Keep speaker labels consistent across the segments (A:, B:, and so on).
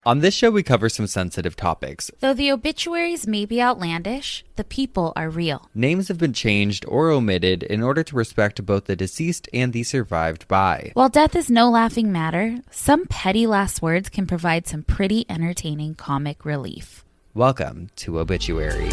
A: On this show, we cover some sensitive topics.
B: Though the obituaries may be outlandish, the people are real.
A: Names have been changed or omitted in order to respect both the deceased and the survived by.
B: While death is no laughing matter, some petty last words can provide some pretty entertaining comic relief.
A: Welcome to Obituary.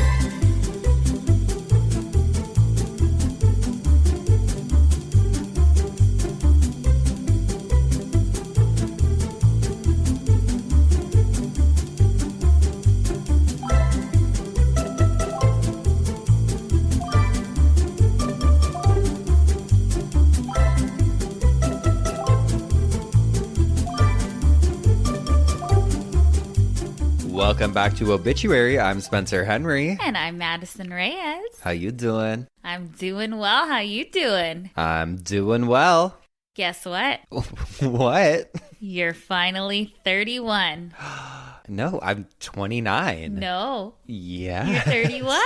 A: Welcome back to Obituary. I'm Spencer Henry.
B: And I'm Madison Reyes.
A: How you doing?
B: I'm doing well. How you doing?
A: I'm doing well.
B: Guess what?
A: What?
B: You're finally 31.
A: No, I'm 29.
B: No.
A: Yeah.
B: You're 31.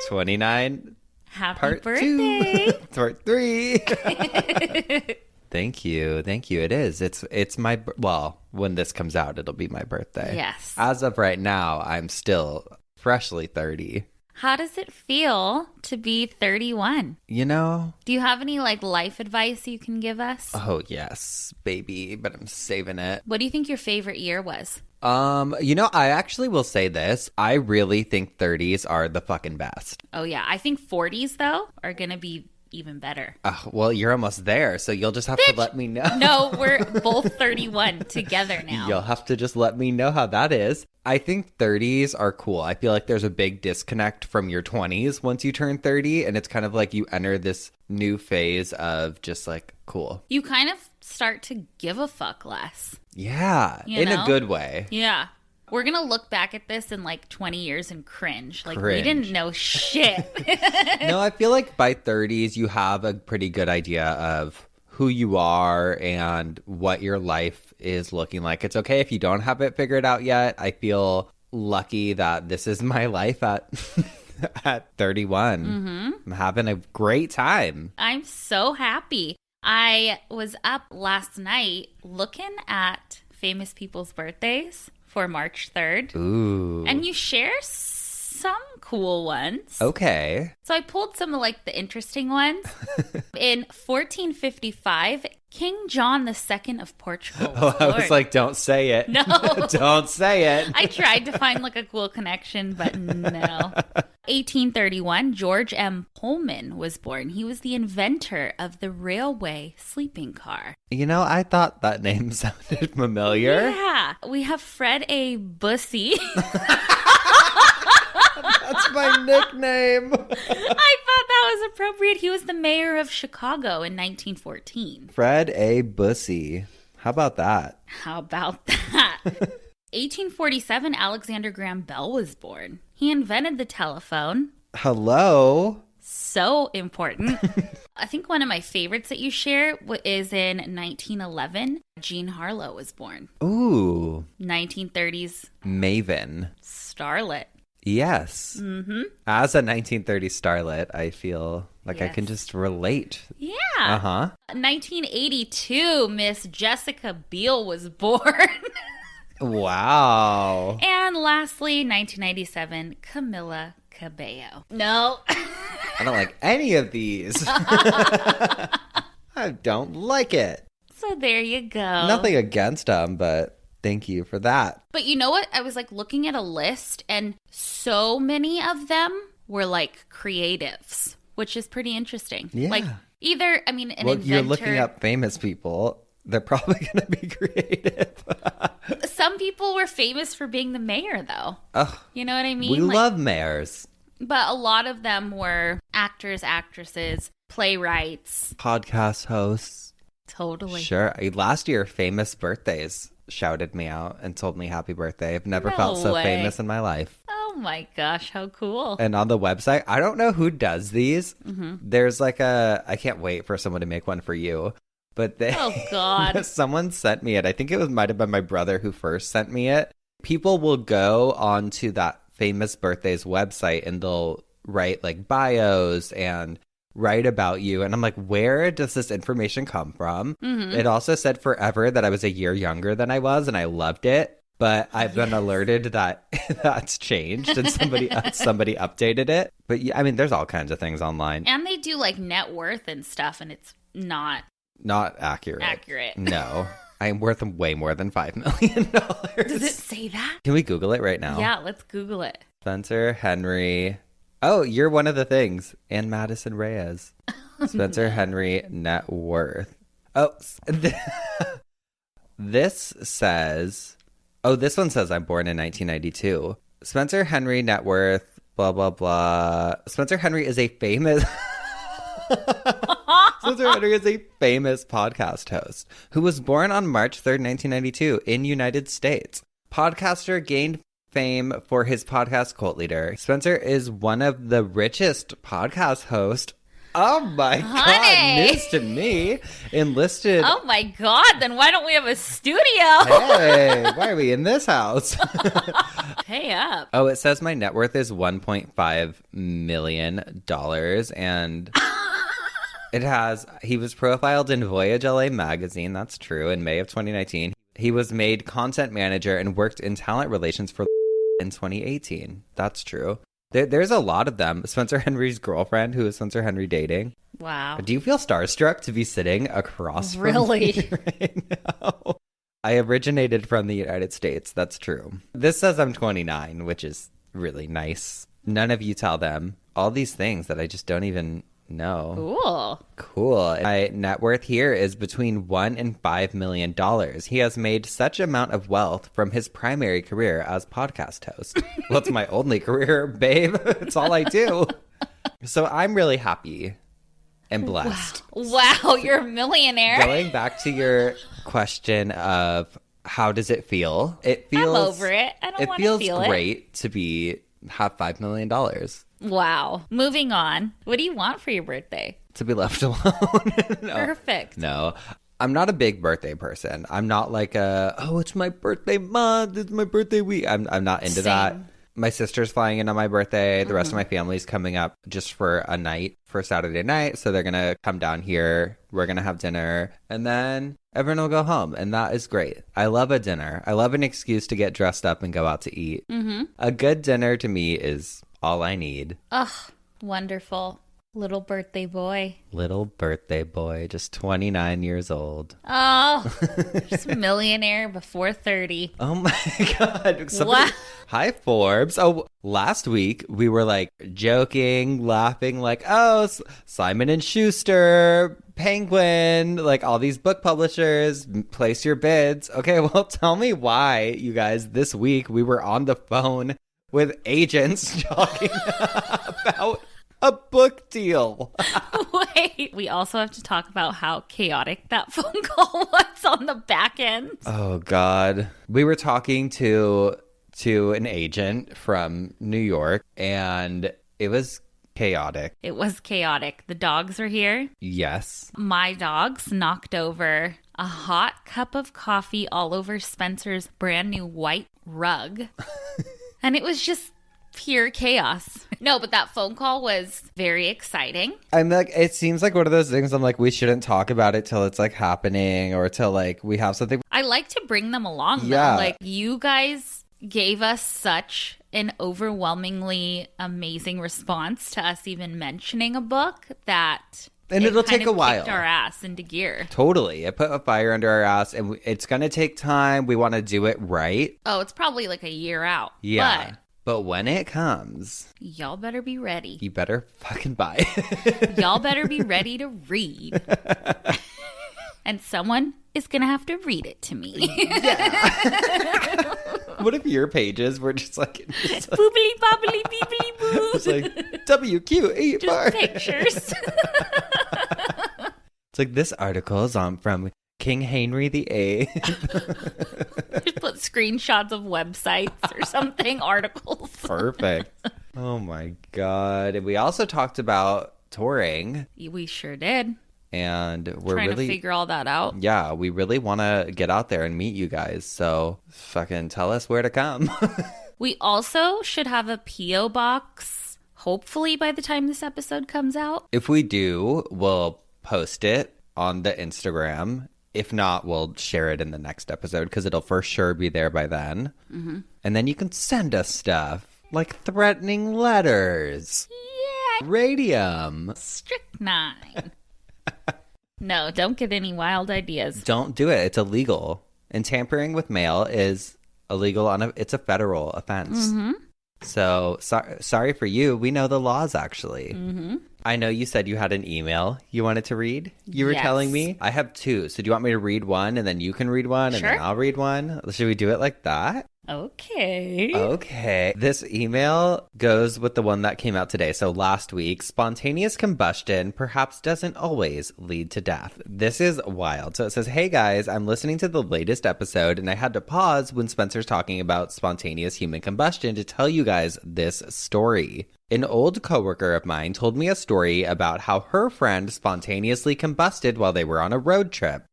A: 29.
B: Happy
A: Part
B: birthday.
A: 2. Part 3. Thank you. Thank you. It is. It's my, well, when this comes out, it'll be my birthday.
B: Yes.
A: As of right now, I'm still freshly 30.
B: How does it feel to be 31?
A: You know?
B: Do you have any life advice you can give us?
A: Oh, yes, baby, but I'm saving it.
B: What do you think your favorite year was?
A: I actually will say this. I really think 30s are the fucking best.
B: Oh, yeah. I think 40s, though, are going to be even better.
A: Well, you're almost there, so you'll just have to let me know.
B: No, we're both 31 together now.
A: You'll have to just let me know how that is. I think 30s are cool. I feel like there's a big disconnect from your 20s once you turn 30, and it's kind of like you enter this new phase of just cool.
B: You kind of start to give a fuck less.
A: Yeah, in a good way.
B: Yeah. We're going to look back at this in 20 years and cringe. We
A: Cringe.
B: didn't know shit.
A: No, I feel like by 30s, you have a pretty good idea of who you are and what your life is looking like. It's okay if you don't have it figured out yet. I feel lucky that this is my life at 31. Mm-hmm. I'm having a great time.
B: I'm so happy. I was up last night looking at famous people's birthdays for March 3rd.
A: Ooh.
B: And you share some cool ones.
A: Okay.
B: So I pulled some of the interesting ones. In 1455, King John II of Portugal was born.
A: I was like, don't say it.
B: No.
A: Don't say it.
B: I tried to find a cool connection, but no. 1831, George M. Pullman was born. He was the inventor of the railway sleeping car.
A: You know, I thought that name sounded familiar.
B: Yeah. We have Fred A. Bussey.
A: That's my nickname.
B: I thought that was appropriate. He was the mayor of Chicago in 1914.
A: Fred A. Bussey. How about that?
B: How about that? 1847, Alexander Graham Bell was born. He invented the telephone.
A: Hello.
B: So important. I think one of my favorites that you share is in 1911. Jean Harlow was born.
A: Ooh.
B: 1930s.
A: Maven.
B: Starlet.
A: Yes.
B: Mm-hmm.
A: As a 1930s starlet, I feel like I
B: Yes.
A: can just relate.
B: Yeah.
A: Uh-huh.
B: 1982, Miss Jessica Biel was born.
A: Wow.
B: And lastly, 1997, Camila Cabello. No.
A: I don't like any of these. I don't like it.
B: So there you go.
A: Nothing against them, but thank you for that.
B: But you know what? I was looking at a list and so many of them were creatives, which is pretty interesting.
A: Yeah.
B: Either, an inventor.
A: You're looking up famous people. They're probably going to be creative.
B: Some people were famous for being the mayor, though.
A: Ugh,
B: You know what I mean?
A: we love mayors.
B: But a lot of them were actors, actresses, playwrights.
A: Podcast hosts.
B: Totally.
A: Sure. Last year, famous birthdays shouted me out and told me happy birthday. I've never
B: No
A: felt so
B: way.
A: famous in my life.
B: Oh my gosh, how cool.
A: And on the website, I don't know who does these.
B: Mm-hmm.
A: There's I can't wait for someone to make one for you. But
B: Oh, God.
A: someone sent me it. I think it might have been my brother who first sent me it. People will go onto that famous birthdays website and they'll write bios and write about you. And I'm like, where does this information come from? Mm-hmm. It also said forever that I was a year younger than I was, and I loved it. But I've been alerted that that's changed and somebody updated it. But yeah, I mean, there's all kinds of things online.
B: And they do like net worth and stuff, and it's not
A: accurate. No. I am worth way more than $5 million.
B: Does it say that?
A: Can we Google it right now?
B: Yeah, let's Google it.
A: Spencer Henry. Oh, you're one of the things. And Madison Reyes. Spencer Henry net worth. Oh, this says... Oh, this one says I'm born in 1992. Spencer Henry net worth, blah, blah, blah. Spencer Henry is a famous... Spencer Henry is a famous podcast host who was born on March 3rd, 1992 in United States. Podcaster gained fame for his podcast Cult Leader. Spencer is one of the richest podcast hosts. Oh my God, news to me. Enlisted.
B: Oh my God, then why don't we have a studio?
A: Hey, why are we in this house?
B: Pay up.
A: Oh, it says my net worth is $1.5 million and he was profiled in Voyage LA magazine. That's true. In May of 2019, he was made content manager and worked in talent relations for in 2018. That's true. There's a lot of them. Spencer Henry's girlfriend, who is Spencer Henry dating.
B: Wow.
A: Do you feel starstruck to be sitting across from
B: me
A: right now? I originated from the United States. That's true. This says I'm 29, which is really nice. None of you tell them all these things that I just don't even know. Cool. My net worth here is between $1 and $5 million. He has made such amount of wealth from his primary career as podcast host. Well, it's my only career, babe. It's all I do. So I'm really happy and blessed.
B: Wow, you're a millionaire.
A: Going back to your question of how does it feel? It feels
B: I'm over it. I don't want to feel it.
A: It feels great to have $5 million.
B: Wow. Moving on. What do you want for your birthday?
A: To be left alone. No.
B: Perfect.
A: No. I'm not a big birthday person. I'm not like it's my birthday month, it's my birthday week. I'm not into that. My sister's flying in on my birthday. The rest of my family's coming up just for a night, for Saturday night. So they're going to come down here. We're going to have dinner. And then everyone will go home. And that is great. I love a dinner. I love an excuse to get dressed up and go out to eat. Mm-hmm. A good dinner to me is all I need.
B: Ugh, wonderful. Little birthday boy.
A: Little birthday boy, just 29 years old.
B: Oh, just a millionaire before 30.
A: Oh my God. Hi, Forbes. Oh, last week we were like joking, laughing like, oh, Simon & Schuster, Penguin, like all these book publishers, place your bids. Okay, well, tell me why, you guys, this week we were on the phone with agents talking about a book deal.
B: Wait, we also have to talk about how chaotic that phone call was on the back end.
A: Oh, God. We were talking to an agent from New York, and it was chaotic.
B: It was chaotic. The dogs are here.
A: Yes.
B: My dogs knocked over a hot cup of coffee all over Spencer's brand new white rug. And it was just pure chaos. No, but that phone call was very exciting.
A: I'm like, it seems like one of those things I'm like, we shouldn't talk about it till it's like happening or till like we have something.
B: I like to bring them along though.
A: Yeah.
B: Like you guys gave us such an overwhelmingly amazing response to us even mentioning a book that...
A: And it'll take a while.
B: Kicked our ass into gear.
A: Totally. It put a fire under our ass, and it's going to take time. We want to do it right.
B: Oh, it's probably like a year out.
A: Yeah. But when it comes...
B: Y'all better be ready.
A: You better fucking buy it.
B: Y'all better be ready to read. And someone is going to have to read it to me.
A: Yeah. What if your pages were just like...
B: Boobly bobbly beebly boo.
A: It's like WQ8
B: Just pictures.
A: It's like this article is from King Henry VIII.
B: Just put screenshots of websites or something, articles.
A: Perfect. Oh my God. And we also talked about touring.
B: We sure did.
A: And we're
B: trying
A: really
B: to figure all that out.
A: Yeah, we really want to get out there and meet you guys. So fucking tell us where to come.
B: We also should have a P.O. box, hopefully by the time this episode comes out.
A: If we do, we'll post it on the Instagram If not, we'll share it in the next episode because it'll for sure be there by then. Mm-hmm. And then you can send us stuff like threatening letters.
B: Yeah.
A: Radium.
B: Strychnine. No, don't get any wild ideas.
A: Don't do it. It's illegal. And tampering with mail is illegal. It's a federal offense.
B: Mm-hmm.
A: So sorry for you. We know the laws, actually.
B: Mm-hmm.
A: I know you said you had an email you wanted to read. You were telling me. I have two. So do you want me to read one and then you can read one and then I'll read one? Should we do it like that?
B: Okay.
A: This email goes with the one that came out today. So last week, spontaneous combustion perhaps doesn't always lead to death. This is wild. So it says, hey guys, I'm listening to the latest episode and I had to pause when Spencer's talking about spontaneous human combustion to tell you guys this story. An old coworker of mine told me a story about how her friend spontaneously combusted while they were on a road trip.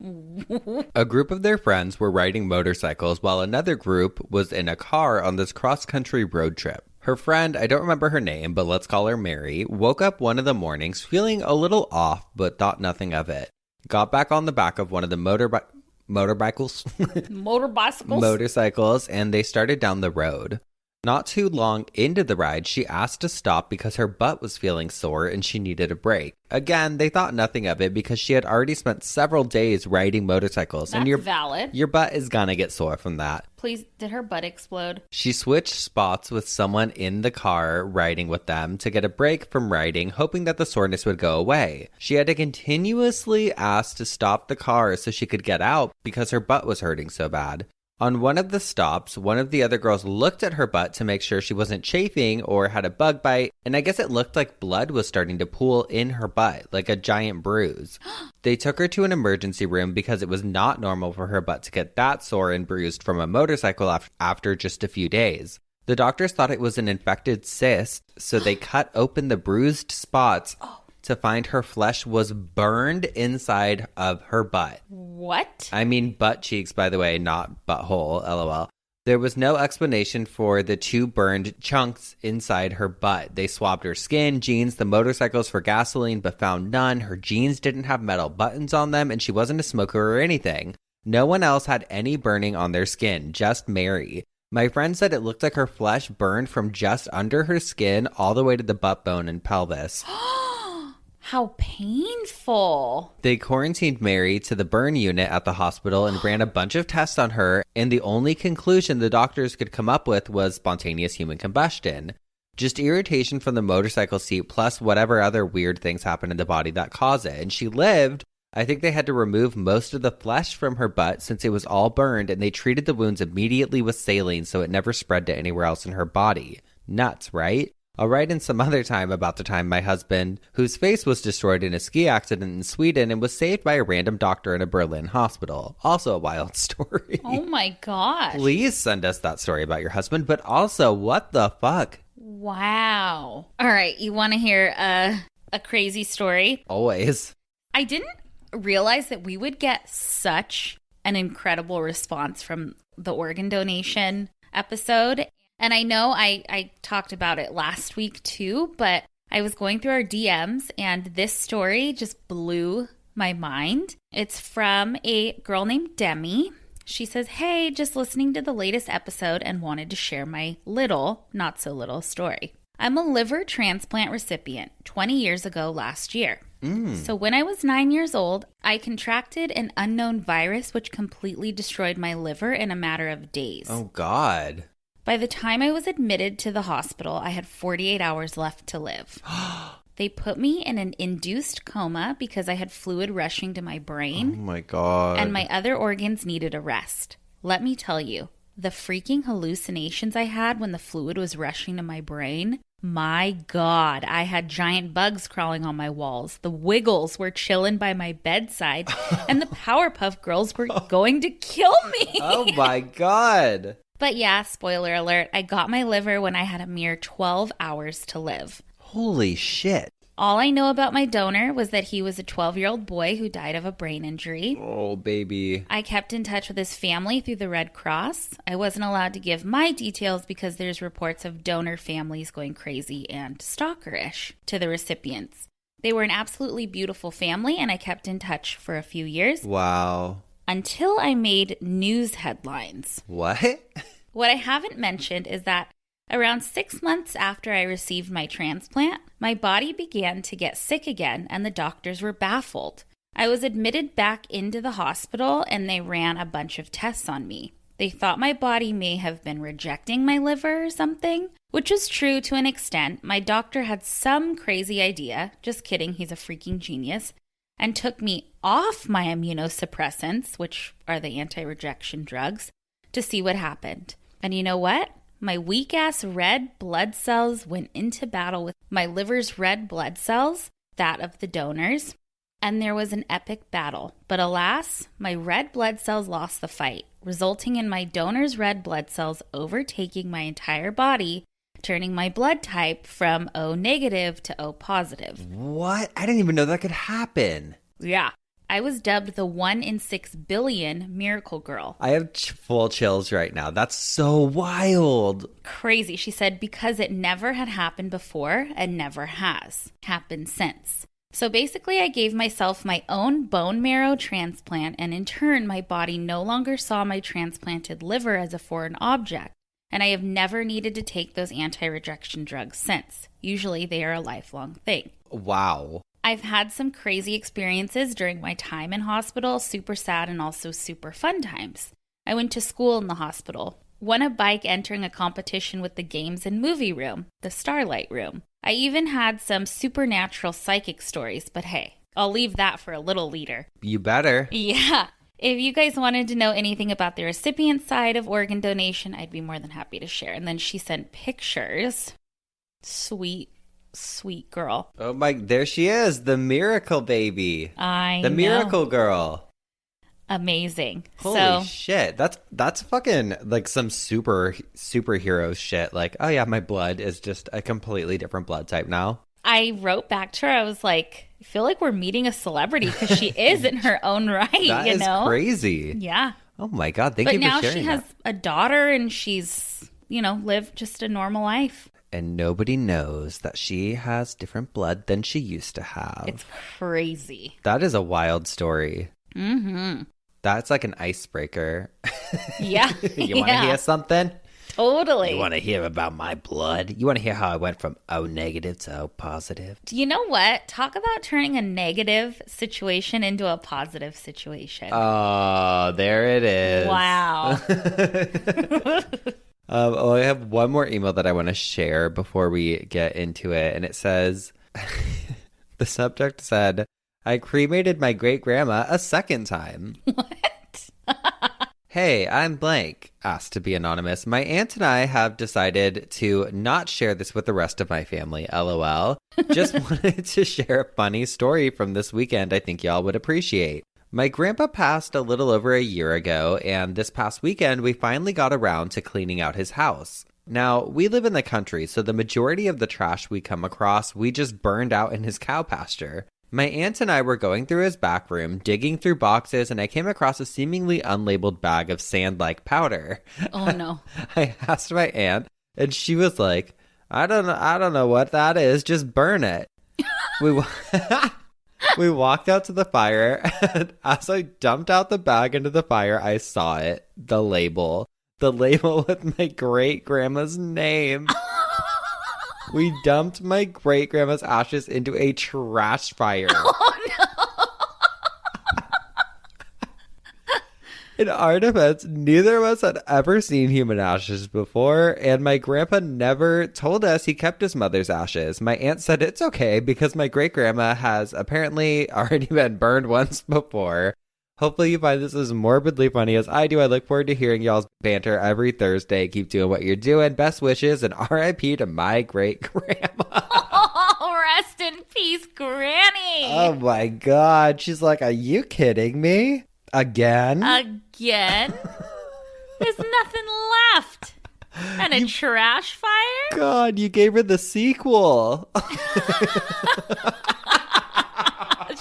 A: A group of their friends were riding motorcycles while another group was in a car on this cross-country road trip. Her friend, I don't remember her name, but let's call her Mary, woke up one of the mornings feeling a little off but thought nothing of it. Got back on the back of one of the motorcycles, and they started down the road. Not too long into the ride, she asked to stop because her butt was feeling sore and she needed a break. Again, they thought nothing of it because she had already spent several days riding motorcycles.
B: That's
A: and
B: valid.
A: Your butt is gonna get sore from that.
B: Please, did her butt explode?
A: She switched spots with someone in the car riding with them to get a break from riding, hoping that the soreness would go away. She had to continuously ask to stop the car so she could get out because her butt was hurting so bad. On one of the stops, one of the other girls looked at her butt to make sure she wasn't chafing or had a bug bite, and I guess it looked like blood was starting to pool in her butt, like a giant bruise. They took her to an emergency room because it was not normal for her butt to get that sore and bruised from a motorcycle after just a few days. The doctors thought it was an infected cyst, so they cut open the bruised spots to find her flesh was burned inside of her butt.
B: What?
A: I mean butt cheeks, by the way, not butthole, lol. There was no explanation for the two burned chunks inside her butt. They swabbed her skin, jeans, the motorcycles for gasoline, but found none. Her jeans didn't have metal buttons on them, and she wasn't a smoker or anything. No one else had any burning on their skin, just Mary. My friend said it looked like her flesh burned from just under her skin all the way to the butt bone and pelvis.
B: How painful.
A: They quarantined Mary to the burn unit at the hospital and ran a bunch of tests on her, and the only conclusion the doctors could come up with was spontaneous human combustion. Just irritation from the motorcycle seat plus whatever other weird things happen in the body that cause it. And she lived. I think they had to remove most of the flesh from her butt since it was all burned, and they treated the wounds immediately with saline so it never spread to anywhere else in her body. Nuts, right? I'll write in some other time about the time my husband, whose face was destroyed in a ski accident in Sweden and was saved by a random doctor in a Berlin hospital. Also a wild story.
B: Oh my gosh.
A: Please send us that story about your husband, but also, what the fuck?
B: Wow. All right, you want to hear a crazy story?
A: Always.
B: I didn't realize that we would get such an incredible response from the organ donation episode. And I know I talked about it last week too, but I was going through our DMs and this story just blew my mind. It's from a girl named Demi. She says, hey, just listening to the latest episode and wanted to share my little, not so little story. I'm a liver transplant recipient 20 years ago last year. So when I was 9 years old, I contracted an unknown virus which completely destroyed my liver in a matter of days.
A: Oh, God.
B: By the time I was admitted to the hospital, I had 48 hours left to live. They put me in an induced coma because I had fluid rushing to my brain.
A: Oh, my God.
B: And my other organs needed a rest. Let me tell you, the freaking hallucinations I had when the fluid was rushing to my brain, my God, I had giant bugs crawling on my walls. The Wiggles were chilling by my bedside, and the Powerpuff Girls were going to kill me.
A: Oh, my God.
B: But yeah, spoiler alert, I got my liver when I had a mere 12 hours to live.
A: Holy shit.
B: All I know about my donor was that he was a 12-year-old boy who died of a brain injury.
A: Oh, baby.
B: I kept in touch with his family through the Red Cross. I wasn't allowed to give my details because there's reports of donor families going crazy and stalkerish to the recipients. They were an absolutely beautiful family, and I kept in touch for a few years.
A: Wow.
B: until I made news headlines.
A: What?
B: What I haven't mentioned is that around 6 months after I received my transplant, my body began to get sick again and the doctors were baffled. I was admitted back into the hospital and they ran a bunch of tests on me. They thought my body may have been rejecting my liver or something, which is true to an extent. My doctor had some crazy idea, just kidding, he's a freaking genius, and took me off my immunosuppressants, which are the anti-rejection drugs, to see what happened. And you know what? My weak-ass red blood cells went into battle with my liver's red blood cells, that of the donors, and there was an epic battle. But alas, my red blood cells lost the fight, resulting in my donor's red blood cells overtaking my entire body, turning my blood type from O negative to O positive.
A: What? I didn't even know that could happen.
B: Yeah. I was dubbed the 1 in 6 billion miracle girl.
A: I have full chills right now. That's so wild.
B: Crazy. She said, because it never had happened before and never has happened since. So basically, I gave myself my own bone marrow transplant, and in turn, my body no longer saw my transplanted liver as a foreign object. And I have never needed to take those anti-rejection drugs since. Usually, they are a lifelong thing.
A: Wow.
B: I've had some crazy experiences during my time in hospital, super sad and also super fun times. I went to school in the hospital, won a bike entering a competition with the games and movie room, the Starlight Room. I even had some supernatural psychic stories, but hey, I'll leave that for a little later.
A: You better.
B: Yeah. If you guys wanted to know anything about the recipient side of organ donation, I'd be more than happy to share. And then she sent pictures. Sweet girl.
A: Oh my, there she is, the miracle baby.
B: The
A: miracle girl.
B: Amazing.
A: Holy shit. That's fucking like some superhero shit. Like, oh yeah, my blood is just a completely different blood type now.
B: I wrote back to her. I was like, I feel like we're meeting a celebrity because she is in her own right,
A: That is crazy.
B: Yeah.
A: Oh my God. Thank you for sharing that.
B: But now she has a daughter and she's, lived just a normal life.
A: And nobody knows that she has different blood than she used to have.
B: It's crazy.
A: That is a wild story.
B: Mm-hmm.
A: That's like an icebreaker.
B: Yeah.
A: You want to hear something?
B: Totally.
A: You want to hear about my blood? You want to hear how I went from O negative to O positive?
B: Do you know what? Talk about turning a negative situation into a positive situation.
A: Oh, there it is.
B: Wow.
A: I have one more email that I want to share before we get into it. And it says, the subject said, I cremated my great-grandma a second time.
B: What?
A: Hey, I'm blank. Asked to be anonymous. My aunt and I have decided to not share this with the rest of my family. LOL. Just wanted to share a funny story from this weekend I think y'all would appreciate. My grandpa passed a little over a year ago, and this past weekend we finally got around to cleaning out his house. Now, we live in the country, so the majority of the trash we come across, we just burned out in his cow pasture. My aunt and I were going through his back room, digging through boxes, and I came across a seemingly unlabeled bag of sand-like powder.
B: Oh, no.
A: I asked my aunt, and she was like, I don't know what that is, just burn it. We walked out to the fire, and as I dumped out the bag into the fire, I saw it, the label with my great-grandma's name. We dumped my great-grandma's ashes into a trash fire.
B: Oh, no.
A: In our defense, neither of us had ever seen human ashes before, and my grandpa never told us he kept his mother's ashes. My aunt said it's okay because my great-grandma has apparently already been burned once before. Hopefully you find this as morbidly funny as I do. I look forward to hearing y'all's banter every Thursday. Keep doing what you're doing. Best wishes, and RIP to my great-grandma.
B: Oh, rest in peace, Granny.
A: Oh my God. She's like, are you kidding me? Again?
B: There's nothing left. And a trash fire?
A: God, you gave her the sequel.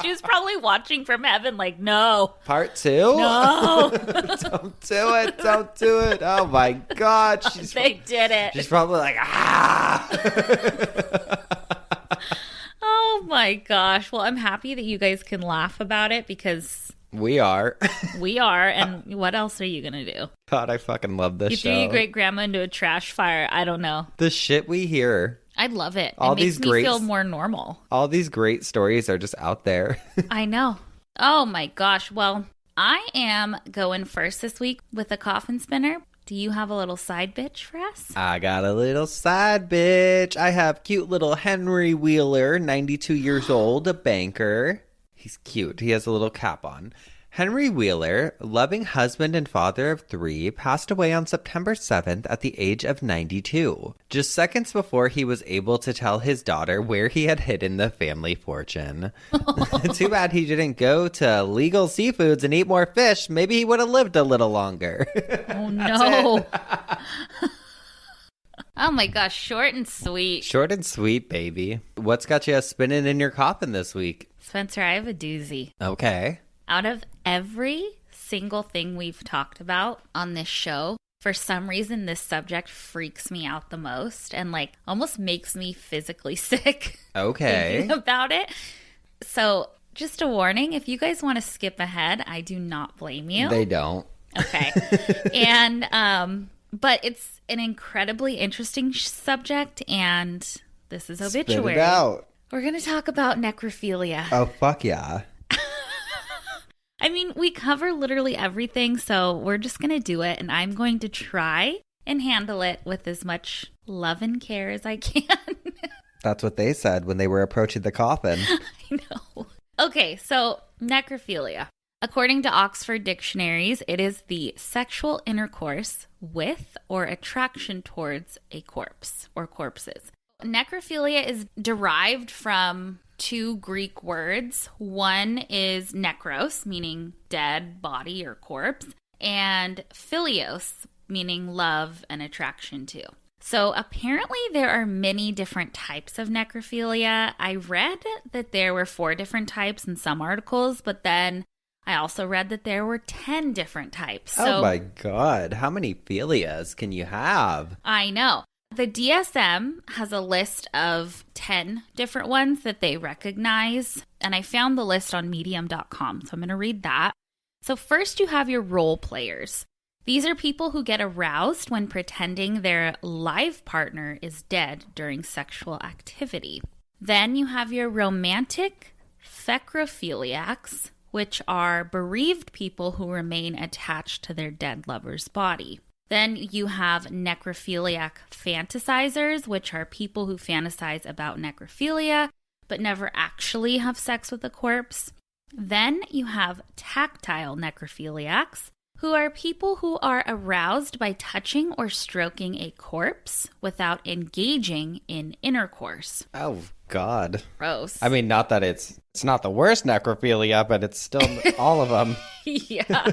B: She was probably watching from heaven like, no.
A: Part 2?
B: No.
A: Don't do it. Don't do it. Oh my God.
B: They did it.
A: She's probably like, ah.
B: Oh my gosh. Well, I'm happy that you guys can laugh about it because
A: We are.
B: We are. And what else are you going to do?
A: God, I fucking love this show.
B: You threw your great grandma into a trash fire. I don't know.
A: The shit we hear.
B: I love it.
A: All
B: it makes
A: these
B: me feel more normal.
A: All these great stories are just out there.
B: I know. Oh my gosh. Well, I am going first this week with a coffin spinner. Do you have a little side bitch for us?
A: I got a little side bitch. I have cute little Henry Wheeler, 92 years old, a banker. He's cute. He has a little cap on. Henry Wheeler, loving husband and father of 3, passed away on September 7th at the age of 92, just seconds before he was able to tell his daughter where he had hidden the family fortune. Too bad he didn't go to legal seafoods and eat more fish. Maybe he would have lived a little longer.
B: Oh, no. Oh, my gosh. Short and sweet.
A: Short and sweet, baby. What's got you spinning in your coffin this week?
B: Spencer, I have a doozy.
A: Okay.
B: Out of every single thing we've talked about on this show, for some reason, this subject freaks me out the most and like almost makes me physically sick.
A: Okay.
B: Thinking about it. So just a warning, if you guys want to skip ahead, I do not blame you.
A: They don't.
B: Okay. And, but it's an incredibly interesting subject, and this is obituary.
A: Spit it out.
B: We're going to talk about necrophilia.
A: Oh, fuck yeah.
B: I mean, we cover literally everything, so we're just going to do it, and I'm going to try and handle it with as much love and care as I can.
A: That's what they said when they were approaching the coffin.
B: I know. Okay, so necrophilia. According to Oxford dictionaries, it is the sexual intercourse with or attraction towards a corpse or corpses. Necrophilia is derived from 2 Greek words. One is nekros, meaning dead body or corpse, and philios, meaning love and attraction to. So apparently there are many different types of necrophilia. I read that there were 4 different types in some articles, but then I also read that there were 10 different types. So,
A: oh my God. How many philias can you have?
B: I know. The DSM has a list of 10 different ones that they recognize, and I found the list on medium.com, so I'm going to read that. So first you have your role players. These are people who get aroused when pretending their live partner is dead during sexual activity. Then you have your romantic necrophiliacs, which are bereaved people who remain attached to their dead lover's body. Then you have necrophiliac fantasizers, which are people who fantasize about necrophilia but never actually have sex with a corpse. Then you have tactile necrophiliacs, who are people who are aroused by touching or stroking a corpse without engaging in intercourse.
A: Oh, God.
B: Gross.
A: I mean, not that it's not the worst necrophilia, but it's still all of them.
B: Yeah.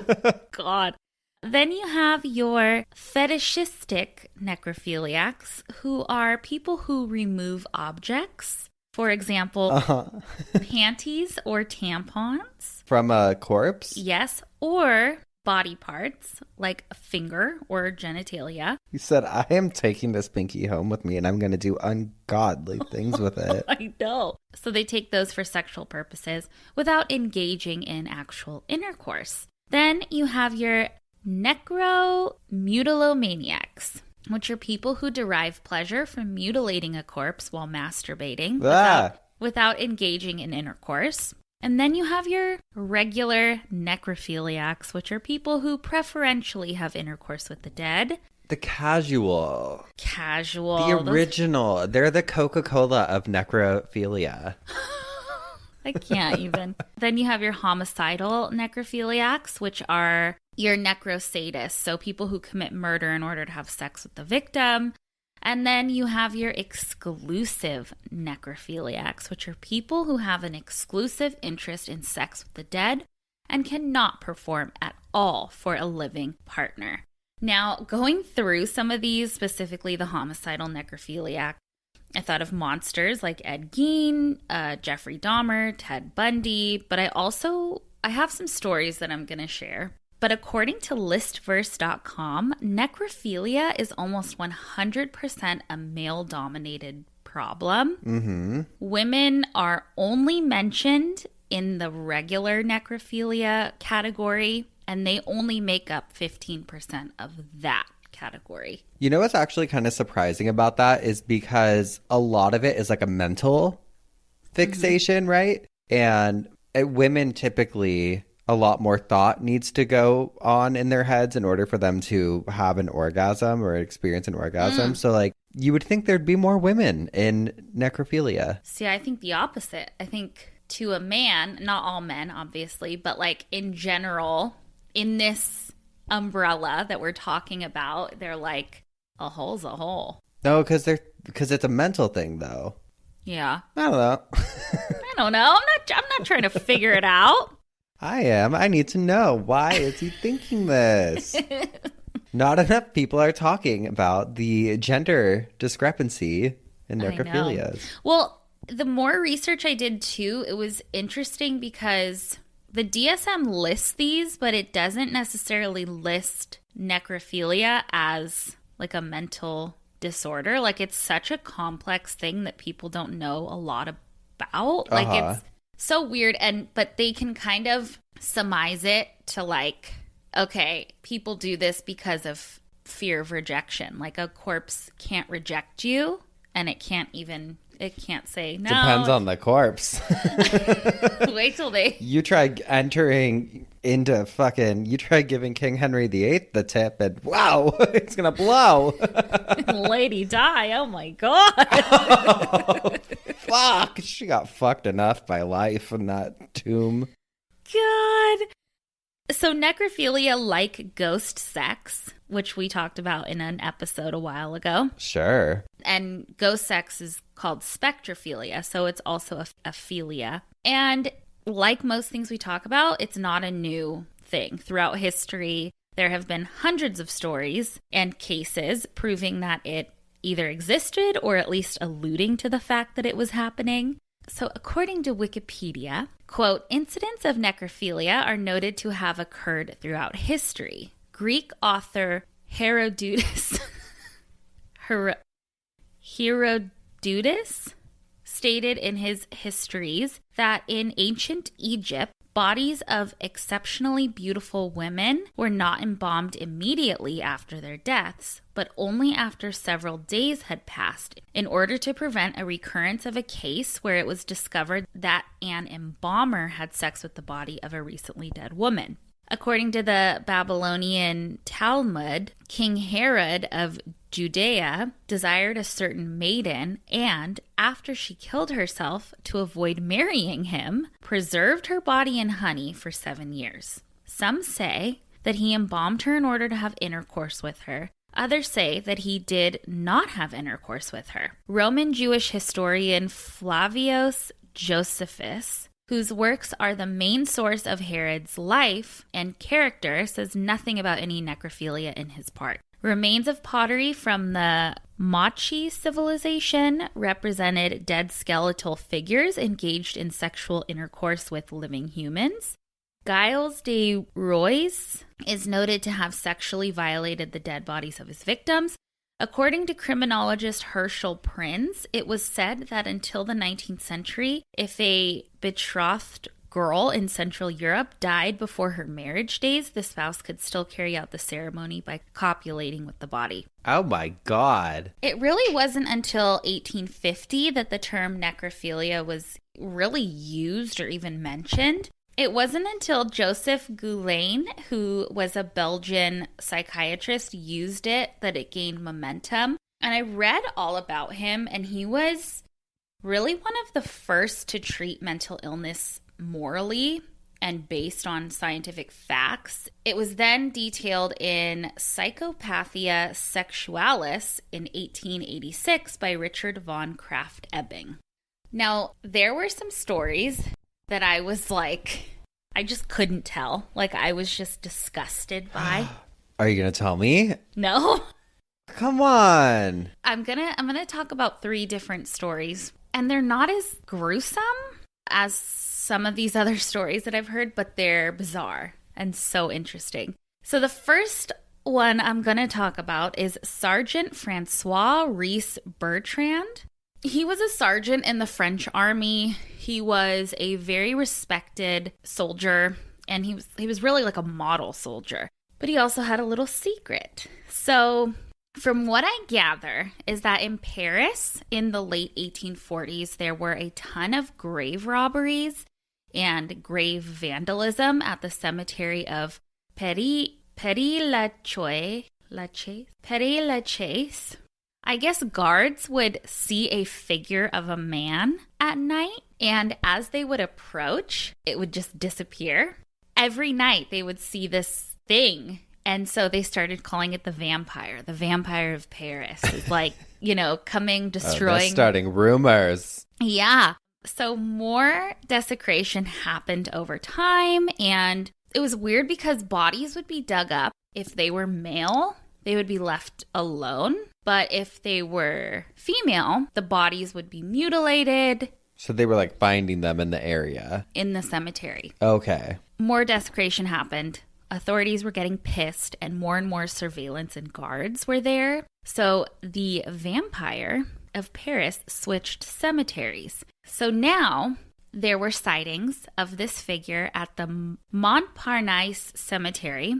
B: God. Then you have your fetishistic necrophiliacs, who are people who remove objects. For example, panties or tampons.
A: From a corpse?
B: Yes, or body parts like a finger or genitalia.
A: You said, I am taking this pinky home with me and I'm going to do ungodly things with it.
B: I know. So they take those for sexual purposes without engaging in actual intercourse. Then you have your necromutilomaniacs, which are people who derive pleasure from mutilating a corpse while masturbating without engaging in intercourse. And then you have your regular necrophiliacs, which are people who preferentially have intercourse with the dead.
A: The casual. The original. They're the Coca-Cola of necrophilia.
B: I can't even. Then you have your homicidal necrophiliacs, which are your necrosadists, so people who commit murder in order to have sex with the victim. And then you have your exclusive necrophiliacs, which are people who have an exclusive interest in sex with the dead and cannot perform at all for a living partner. Now, going through some of these, specifically the homicidal necrophiliac, I thought of monsters like Ed Gein, Jeffrey Dahmer, Ted Bundy, but I have some stories that I'm going to share. But according to listverse.com, necrophilia is almost 100% a male-dominated problem. Mm-hmm. Women are only mentioned in the regular necrophilia category, and they only make up 15% of that category.
A: You know what's actually kind of surprising about that is because a lot of it is like a mental fixation, right? And women typically, a lot more thought needs to go on in their heads in order for them to have an orgasm or experience an orgasm. So like you would think there'd be more women in necrophilia.
B: See, I think the opposite. I think to a man, not all men, obviously, but like in general, in this umbrella that we're talking about, they're like, a hole's a hole.
A: No, because it's a mental thing, though.
B: Yeah.
A: I don't know.
B: I don't know. I'm not trying to figure it out.
A: I am. I need to know. Why is he thinking this? Not enough people are talking about the gender discrepancy in necrophilias.
B: Well, the more research I did too, it was interesting because the DSM lists these, but it doesn't necessarily list necrophilia as like a mental disorder. Like it's such a complex thing that people don't know a lot about. Like it's so weird. But they can kind of surmise it to like, okay, people do this because of fear of rejection. Like a corpse can't reject you and it can't say no.
A: Depends on the corpse.
B: Wait till they...
A: You try entering into you try giving King Henry VIII the tip and wow, it's going to blow.
B: Lady Di, oh my God.
A: Oh, fuck. She got fucked enough by life in that tomb.
B: God. So necrophilia, like ghost sex, which we talked about in an episode a while ago.
A: Sure.
B: And ghost sex is called spectrophilia, so it's also a philia. And like most things we talk about, it's not a new thing. Throughout history, there have been hundreds of stories and cases proving that it either existed or at least alluding to the fact that it was happening. So according to Wikipedia, quote, incidents of necrophilia are noted to have occurred throughout history. Greek author Herodotus stated in his histories that in ancient Egypt, bodies of exceptionally beautiful women were not embalmed immediately after their deaths, but only after several days had passed, in order to prevent a recurrence of a case where it was discovered that an embalmer had sex with the body of a recently dead woman. According to the Babylonian Talmud, King Herod of Judea desired a certain maiden and, after she killed herself to avoid marrying him, preserved her body in honey for 7 years. Some say that he embalmed her in order to have intercourse with her. Others say that he did not have intercourse with her. Roman Jewish historian Flavius Josephus, whose works are the main source of Herod's life and character, says nothing about any necrophilia in his part. Remains of pottery from the Mochi civilization represented dead skeletal figures engaged in sexual intercourse with living humans. Giles de Roys is noted to have sexually violated the dead bodies of his victims. According to criminologist Herschel Prinz, it was said that until the 19th century, if a betrothed girl in Central Europe died before her marriage days, the spouse could still carry out the ceremony by copulating with the body.
A: Oh my God.
B: It really wasn't until 1850 that the term necrophilia was really used or even mentioned. It wasn't until Joseph Goulaine, who was a Belgian psychiatrist, used it that it gained momentum. And I read all about him, and he was really one of the first to treat mental illness morally and based on scientific facts. It was then detailed in Psychopathia Sexualis in 1886 by Richard von Krafft-Ebing. Now, there were some stories that I was like, I just couldn't tell. Like, I was just disgusted by.
A: Are you going to tell me?
B: No.
A: Come on.
B: I'm gonna talk about 3 different stories, and they're not as gruesome as some of these other stories that I've heard, but they're bizarre and so interesting. So the first one I'm going to talk about is Sergeant Francois Reese Bertrand. He was a sergeant in the French army. He was a very respected soldier, and he was really like a model soldier. But he also had a little secret. So from what I gather is that in Paris in the late 1840s, there were a ton of grave robberies and grave vandalism at the cemetery of Père-Lachaise. I guess guards would see a figure of a man at night, and as they would approach, it would just disappear. Every night they would see this thing, and so they started calling it the vampire of Paris. It's like, coming, destroying.
A: They're starting rumors.
B: Yeah. So more desecration happened over time, and it was weird because bodies would be dug up. If they were male, they would be left alone. But if they were female, the bodies would be mutilated.
A: So they were like finding them in the area.
B: In the cemetery.
A: Okay.
B: More desecration happened. Authorities were getting pissed, and more surveillance and guards were there. So the vampire of Paris switched cemeteries. So now there were sightings of this figure at the Montparnasse Cemetery.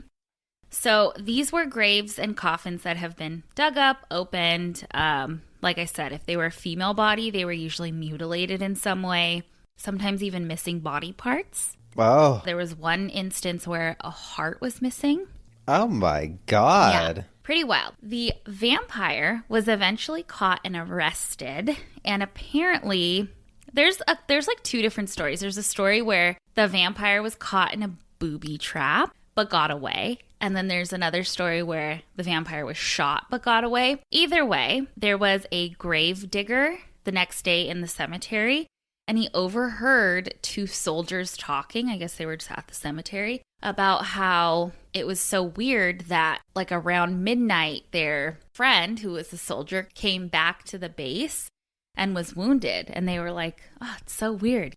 B: So these were graves and coffins that have been dug up, opened. Like I said, if they were a female body, they were usually mutilated in some way, sometimes even missing body parts.
A: Wow.
B: There was one instance where a heart was missing.
A: Oh my God.
B: Yeah, pretty wild. The vampire was eventually caught and arrested, and apparently there's like two different stories. There's a story where the vampire was caught in a booby trap but got away. And then there's another story where the vampire was shot but got away. Either way, there was a grave digger the next day in the cemetery, and he overheard two soldiers talking. I guess they were just at the cemetery, about how it was so weird that like around midnight, their friend, who was a soldier, came back to the base and was wounded. And they were like, oh, it's so weird.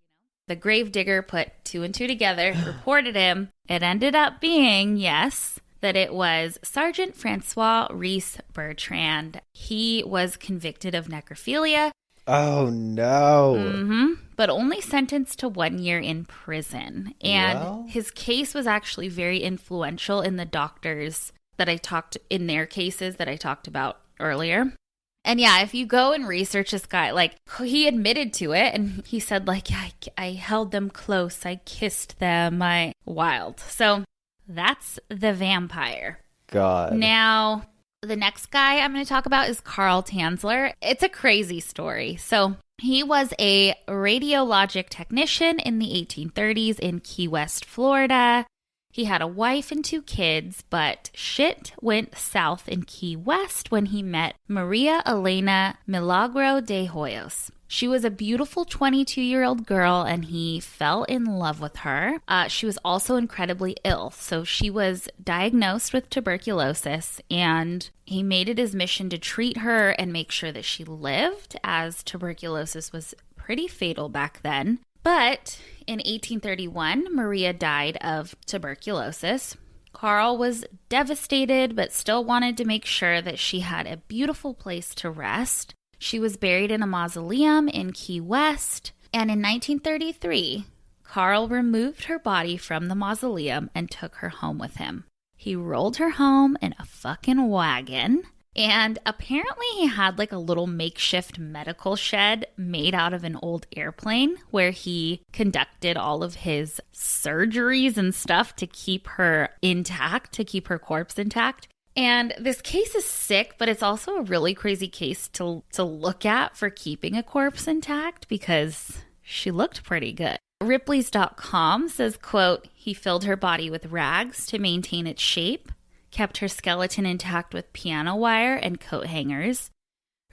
B: The grave digger put two and two together, reported him. It ended up being, yes, that it was Sergeant Francois Reese Bertrand. He was convicted of necrophilia.
A: Oh, no.
B: Mm-hmm. But only sentenced to 1 year in prison. And his case was actually very influential in the doctors that I talked, in their cases that I talked about earlier. And yeah, if you go and research this guy, like, he admitted to it, and he said, like, yeah, I held them close, I kissed them, wild. So that's the vampire.
A: God.
B: Now, the next guy I'm going to talk about is Carl Tanzler. It's a crazy story. So he was a radiologic technician in the 1830s in Key West, Florida. He had a wife and 2 kids, but shit went south in Key West when he met Maria Elena Milagro de Hoyos. She was a beautiful 22-year-old girl, and he fell in love with her. She was also incredibly ill, so she was diagnosed with tuberculosis, and he made it his mission to treat her and make sure that she lived, as tuberculosis was pretty fatal back then. But in 1831, Maria died of tuberculosis. Carl was devastated, but still wanted to make sure that she had a beautiful place to rest. She was buried in a mausoleum in Key West, and in 1933, Carl removed her body from the mausoleum and took her home with him. He rolled her home in a fucking wagon, and apparently he had like a little makeshift medical shed made out of an old airplane where he conducted all of his surgeries and stuff to keep her intact, to keep her corpse intact. And this case is sick, but it's also a really crazy case to look at for keeping a corpse intact because she looked pretty good. Ripley's.com says, quote, he filled her body with rags to maintain its shape, kept her skeleton intact with piano wire and coat hangers,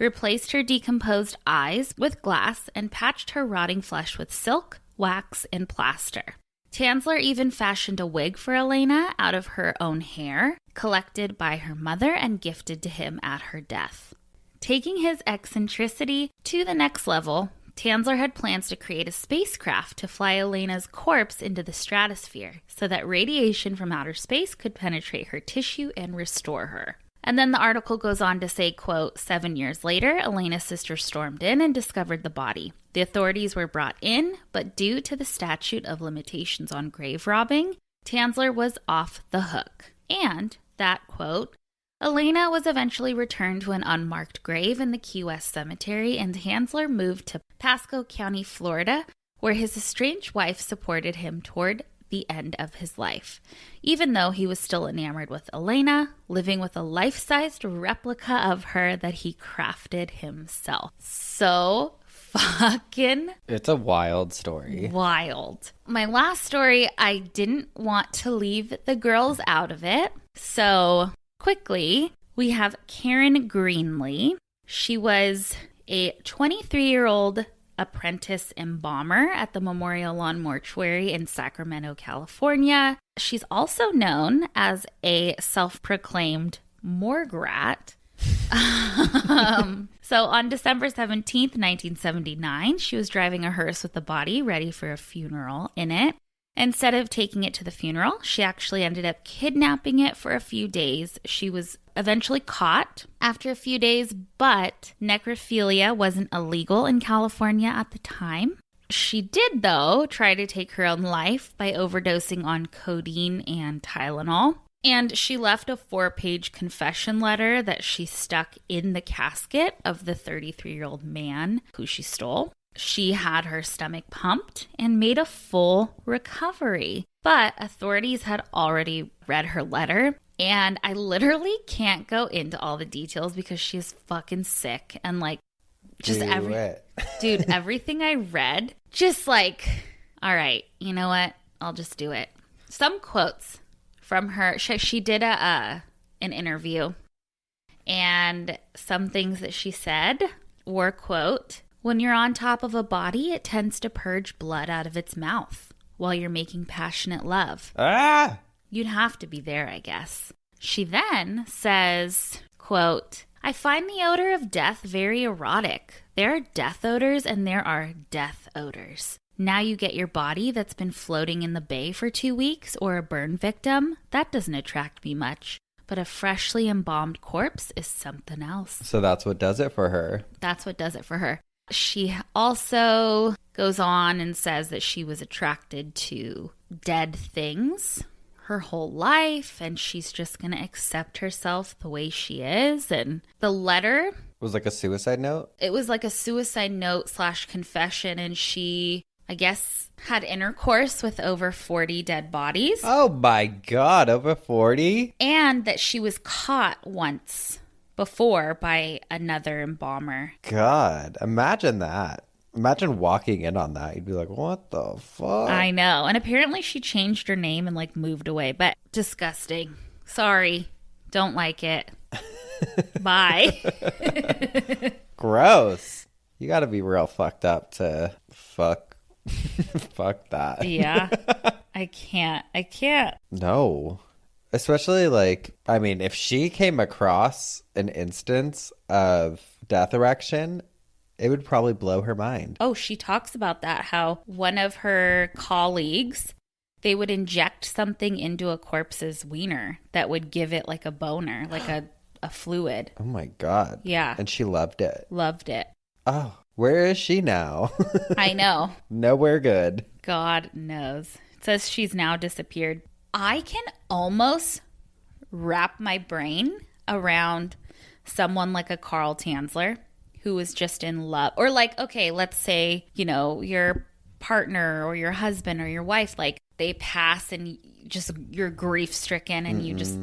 B: replaced her decomposed eyes with glass, and patched her rotting flesh with silk, wax, and plaster. Tanzler even fashioned a wig for Elena out of her own hair, collected by her mother and gifted to him at her death. Taking his eccentricity to the next level, Tanzler had plans to create a spacecraft to fly Elena's corpse into the stratosphere so that radiation from outer space could penetrate her tissue and restore her. And then the article goes on to say, quote, 7 years later, Elena's sister stormed in and discovered the body. The authorities were brought in, but due to the statute of limitations on grave robbing, Tanzler was off the hook. And that, quote, Elena was eventually returned to an unmarked grave in the Key West Cemetery, and Tanzler moved to Pasco County, Florida, where his estranged wife supported him toward the end of his life, even though he was still enamored with Elena, living with a life-sized replica of her that he crafted himself. So fucking...
A: It's a wild story.
B: Wild. My last story, I didn't want to leave the girls out of it. So quickly, we have Karen Greenlee. She was a 23-year-old apprentice embalmer at the Memorial Lawn Mortuary in Sacramento, California. She's also known as a self-proclaimed morgue rat. So on December 17th, 1979, she was driving a hearse with the body ready for a funeral in it. Instead of taking it to the funeral, she actually ended up kidnapping it for a few days. She was eventually caught after a few days, but necrophilia wasn't illegal in California at the time. She did, though, try to take her own life by overdosing on codeine and Tylenol. And she left a 4-page confession letter that she stuck in the casket of the 33-year-old man who she stole. She had her stomach pumped and made a full recovery. But authorities had already read her letter, and I literally can't go into all the details because she's fucking sick. And like, just dude, everything I read, just like, all right, you know what? I'll just do it. Some quotes from her. She did an interview, and some things that she said were, quote, when you're on top of a body, it tends to purge blood out of its mouth while you're making passionate love.
A: Ah!
B: You'd have to be there, I guess. She then says, quote, I find the odor of death very erotic. There are death odors and there are death odors. Now you get your body that's been floating in the bay for 2 weeks or a burn victim. That doesn't attract me much. But a freshly embalmed corpse is something else.
A: So that's what does it for her.
B: That's what does it for her. She also goes on and says that she was attracted to dead things her whole life, and she's just going to accept herself the way she is. And the letter
A: was like a suicide note?
B: It was like a suicide note / confession, and she, I guess, had intercourse with over 40 dead bodies.
A: Oh my God, over 40?
B: And that she was caught once before by another embalmer.
A: God, imagine that. Imagine walking in on that. You'd be like, what the fuck?
B: I know. And apparently she changed her name and like moved away. But disgusting. Sorry. Don't like it. Bye.
A: Gross. You gotta be real fucked up to fuck that.
B: Yeah. I can't.
A: No. Especially like, I mean, if she came across an instance of death erection, it would probably blow her mind.
B: Oh, she talks about that, how one of her colleagues, they would inject something into a corpse's wiener that would give it like a boner, like a fluid.
A: Oh my God.
B: Yeah.
A: And she loved it.
B: Loved it.
A: Oh, where is she now?
B: I know.
A: Nowhere good.
B: God knows. It says she's now disappeared. I can almost wrap my brain around someone like a Carl Tanzler who was just in love. Or like, okay, let's say, you know, your partner or your husband or your wife, like they pass and just you're grief stricken and you just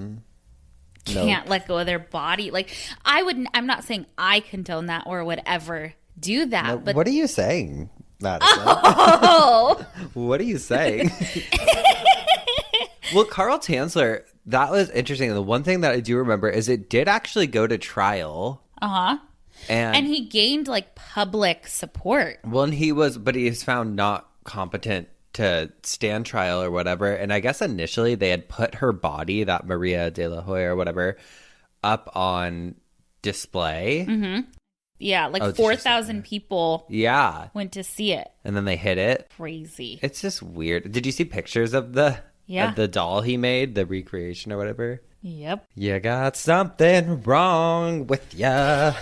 B: can't let go of their body. Like I'm not saying I condone that or would ever do that.
A: No,
B: but
A: what are you saying, Madison?
B: Oh!
A: What are you saying? Well, Carl Tanzler, that was interesting. The one thing that I do remember is it did actually go to trial.
B: Uh-huh. And he gained like public support.
A: Well, and he was found not competent to stand trial or whatever. And I guess initially they had put her body, that Maria de la Hoya or whatever, up on display.
B: Mm-hmm. Yeah, like 4,000 people went to see it.
A: And then they hid it.
B: Crazy.
A: It's just weird. Did you see pictures of the doll he made, the recreation or whatever?
B: Yep.
A: You got something wrong with ya.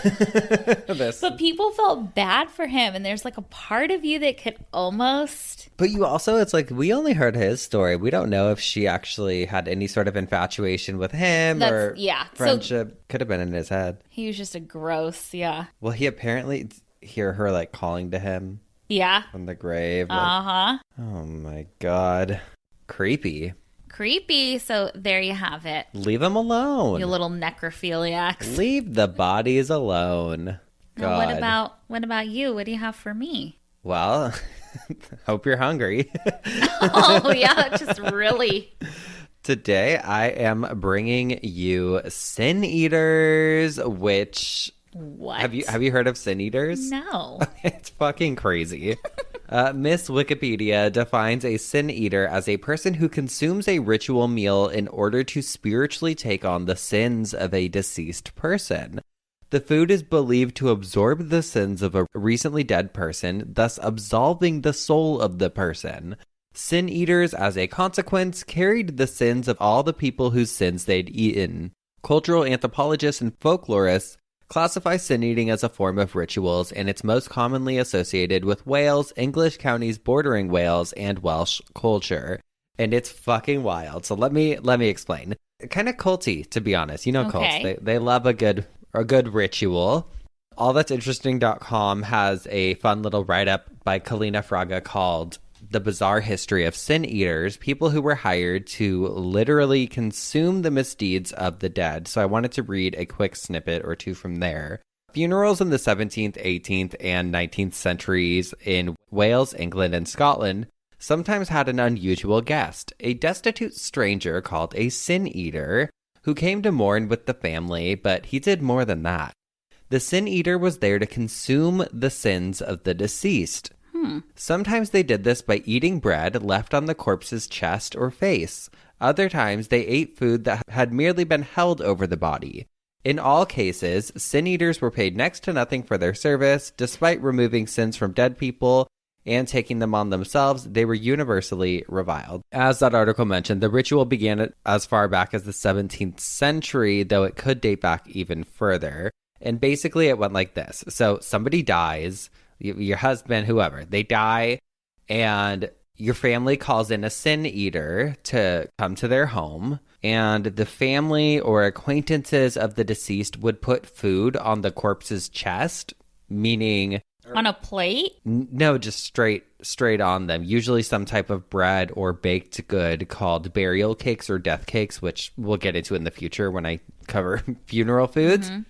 B: But people felt bad for him, and there's like a part of you that could almost...
A: But you also, it's like, we only heard his story. We don't know if she actually had any sort of infatuation with him or friendship. So, could have been in his head.
B: He was just a gross,
A: Well, he apparently hear her like calling to him.
B: Yeah.
A: From the grave.
B: Like,
A: oh my God. Creepy.
B: So there you have it.
A: Leave him alone.
B: You little necrophiliacs.
A: Leave the bodies alone. God.
B: Now, what about you? What do you have for me?
A: Well, hope you're hungry.
B: Oh, yeah, that just really...
A: Today, I am bringing you sin eaters, which...
B: What?
A: Have you heard of sin eaters?
B: No.
A: It's fucking crazy. Miss Wikipedia defines a sin eater as a person who consumes a ritual meal in order to spiritually take on the sins of a deceased person. The food is believed to absorb the sins of a recently dead person, thus absolving the soul of the person. Sin eaters, as a consequence, carried the sins of all the people whose sins they'd eaten. Cultural anthropologists and folklorists classify sin eating as a form of rituals, and it's most commonly associated with Wales, English counties bordering Wales, and Welsh culture. And it's fucking wild. So let me explain. Kind of culty, to be honest. You know,
B: okay.
A: Cults. They love a good ritual. Allthat'sinteresting.com has a fun little write-up by Kalina Fraga called The Bizarre History of Sin Eaters, people who were hired to literally consume the misdeeds of the dead. So I wanted to read a quick snippet or two from there. Funerals in the 17th, 18th, and 19th centuries in Wales, England, and Scotland sometimes had an unusual guest, a destitute stranger called a sin eater, who came to mourn with the family, but he did more than that. The sin eater was there to consume the sins of the deceased. Sometimes they did this by eating bread left on the corpse's chest or face. Other times they ate food that had merely been held over the body. In all cases, sin eaters were paid next to nothing for their service. Despite removing sins from dead people and taking them on themselves, they were universally reviled. As that article mentioned, the ritual began as far back as the 17th century, though it could date back even further. And basically it went like this. So somebody dies, your husband, whoever, they die, and your family calls in a sin eater to come to their home, and the family or acquaintances of the deceased would put food on the corpse's chest, meaning...
B: On a plate?
A: No, just straight on them. Usually some type of bread or baked good called burial cakes or death cakes, which we'll get into in the future when I cover funeral foods. Mm-hmm.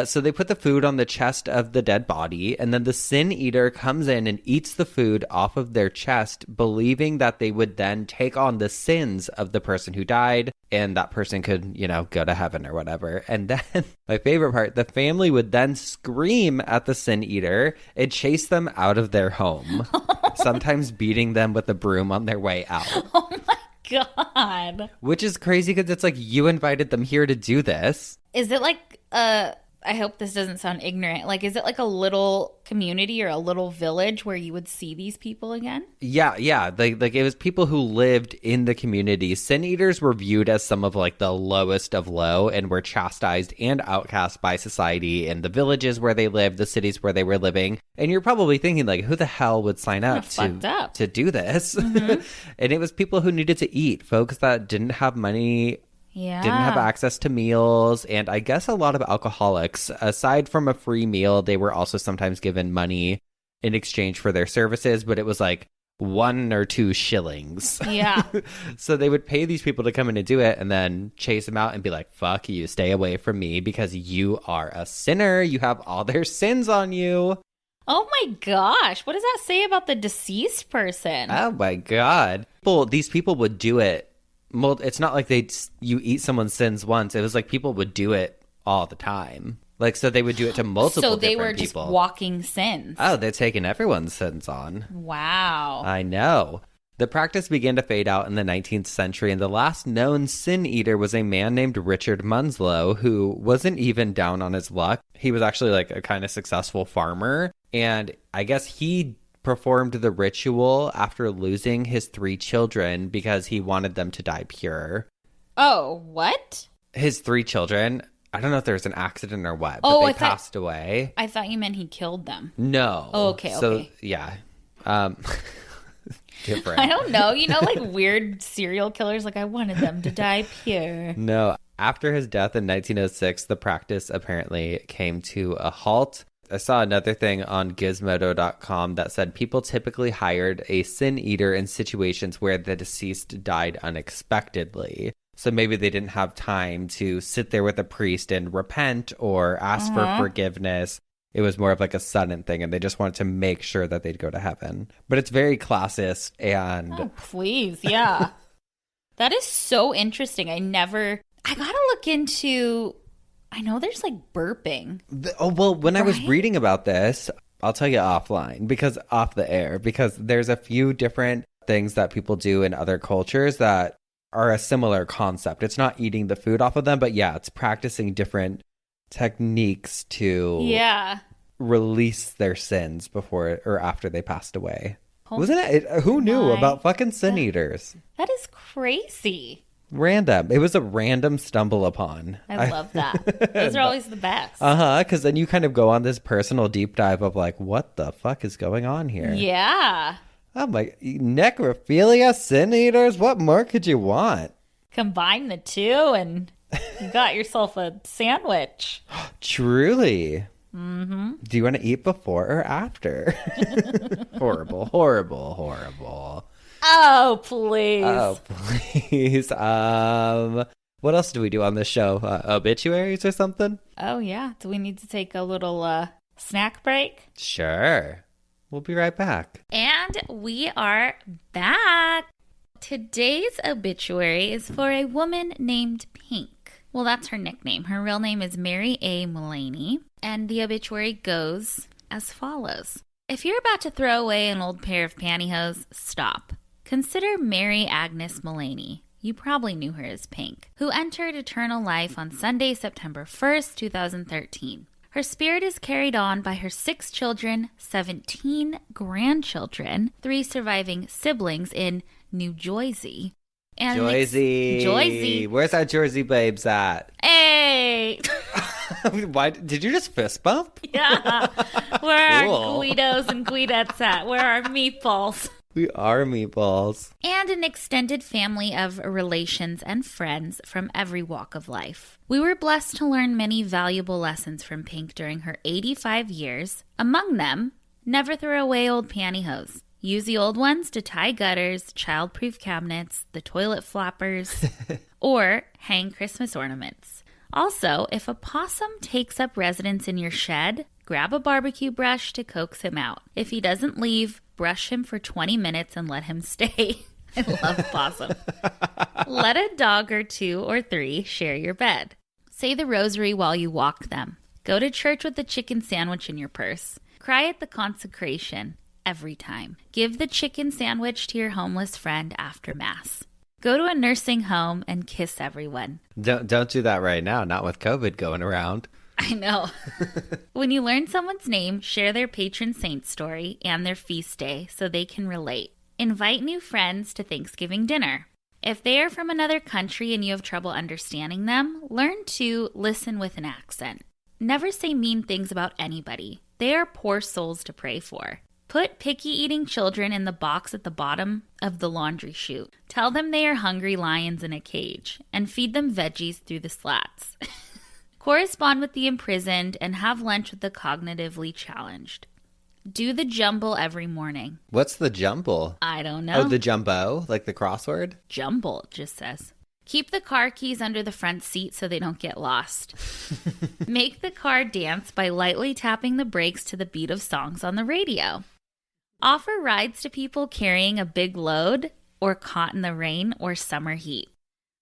A: So they put the food on the chest of the dead body, and then the sin eater comes in and eats the food off of their chest, believing that they would then take on the sins of the person who died, and that person could, go to heaven or whatever. And then, my favorite part, the family would then scream at the sin eater and chase them out of their home, sometimes beating them with a broom on their way out.
B: Oh my God.
A: Which is crazy because it's like you invited them here to do this.
B: Is it like I hope this doesn't sound ignorant. Like, is it like a little community or a little village where you would see these people again? Yeah.
A: Like it was people who lived in the community. Sin eaters were viewed as some of like the lowest of low and were chastised and outcast by society in the villages where they lived, the cities where they were living. And you're probably thinking like, who the hell would sign up to do this? Mm-hmm. And it was people who needed to eat, folks that didn't have money.
B: Yeah.
A: Didn't have access to meals, and I guess a lot of alcoholics. Aside from a free meal, they were also sometimes given money in exchange for their services, but it was like 1 or 2 shillings.
B: Yeah.
A: So they would pay these people to come in and do it, and then chase them out and be like, fuck you, stay away from me because you are a sinner. You have all their sins on you.
B: Oh my gosh. What does that say about the deceased person?
A: Oh my God. These people would do it. Well, it's not like you eat someone's sins once. It was like people would do it all the time. Like, so they would do it to multiple different people. So they were just
B: walking sins.
A: Oh, they're taking everyone's sins on.
B: Wow.
A: I know. The practice began to fade out in the 19th century, and the last known sin eater was a man named Richard Munslow, who wasn't even down on his luck. He was actually like a kind of successful farmer, and I guess he performed the ritual after losing his 3 children because he wanted them to die pure.
B: Oh, what?
A: His 3 children, I don't know if there was an accident or what, but they passed away.
B: I thought you meant he killed them.
A: No.
B: Oh, okay,
A: So, yeah. Different.
B: I don't know. You know, like weird serial killers, like I wanted them to die pure.
A: No. After his death in 1906, the practice apparently came to a halt. I saw another thing on gizmodo.com that said people typically hired a sin eater in situations where the deceased died unexpectedly. So maybe they didn't have time to sit there with a priest and repent or ask for forgiveness. It was more of like a sudden thing, and they just wanted to make sure that they'd go to heaven. But it's very classist and...
B: Oh, please, yeah. That is so interesting. I gotta look into... I know there's like burping.
A: When I was reading about this, I'll tell you offline, because off the air, because there's a few different things that people do in other cultures that are a similar concept. It's not eating the food off of them, but yeah, it's practicing different techniques to release their sins before or after they passed away. Wasn't it? Who knew about fucking sin eaters?
B: That is crazy.
A: Random. It was a random stumble upon.
B: I love that. Those are always the best.
A: Because then you kind of go on this personal deep dive of like, what the fuck is going on here?
B: Yeah.
A: I'm like, necrophilia, sin eaters? What more could you want?
B: Combine the two and you got yourself a sandwich.
A: Truly. Mm-hmm. Do you want to eat before or after? Horrible, horrible, horrible.
B: Oh, please.
A: Oh, please. What else do we do on this show? Obituaries or something?
B: Oh, yeah. Do we need to take a little snack break?
A: Sure. We'll be right back.
B: And we are back. Today's obituary is for a woman named Pink. Well, that's her nickname. Her real name is Mary A. Mullaney. And the obituary goes as follows. If you're about to throw away an old pair of pantyhose, stop. Consider Mary Agnes Mullaney. You probably knew her as Pink, who entered eternal life on Sunday, September 1st, 2013. Her spirit is carried on by her 6 children, 17 grandchildren, 3 surviving siblings in New Jersey. And
A: Jersey. Where's our Jersey babes at?
B: Hey!
A: Why did you just fist bump?
B: Yeah. Where are our Guidos and Guidettes at? Where are our meatballs?
A: We are meatballs.
B: And an extended family of relations and friends from every walk of life. We were blessed to learn many valuable lessons from Pink during her 85 years. Among them, never throw away old pantyhose. Use the old ones to tie gutters, child-proof cabinets, the toilet flappers, or hang Christmas ornaments. Also, if a possum takes up residence in your shed, grab a barbecue brush to coax him out. If he doesn't leave, brush him for 20 minutes and let him stay. I love possum. Let a dog or 2 or 3 share your bed. Say the rosary while you walk them. Go to church with the chicken sandwich in your purse. Cry at the consecration every time. Give the chicken sandwich to your homeless friend after Mass. Go to a nursing home and kiss everyone.
A: Don't do that right now, not with COVID going around.
B: I know. When you learn someone's name, share their patron saint story and their feast day so they can relate. Invite new friends to Thanksgiving dinner. If they are from another country and you have trouble understanding them, learn to listen with an accent. Never say mean things about anybody. They are poor souls to pray for. Put picky-eating children in the box at the bottom of the laundry chute. Tell them they are hungry lions in a cage, and feed them veggies through the slats. Correspond with the imprisoned and have lunch with the cognitively challenged. Do the jumble every morning.
A: What's the jumble?
B: I don't know.
A: Oh, the jumbo? Like the crossword?
B: Jumble, it just says. Keep the car keys under the front seat so they don't get lost. Make the car dance by lightly tapping the brakes to the beat of songs on the radio. Offer rides to people carrying a big load or caught in the rain or summer heat.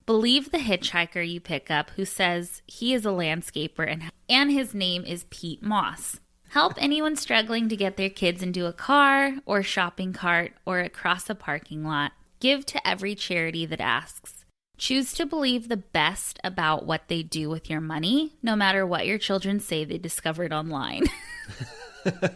B: Believe the hitchhiker you pick up who says he is a landscaper and his name is Pete Moss. Help anyone struggling to get their kids into a car or shopping cart or across a parking lot. Give to every charity that asks. Choose to believe the best about what they do with your money, no matter what your children say they discovered online.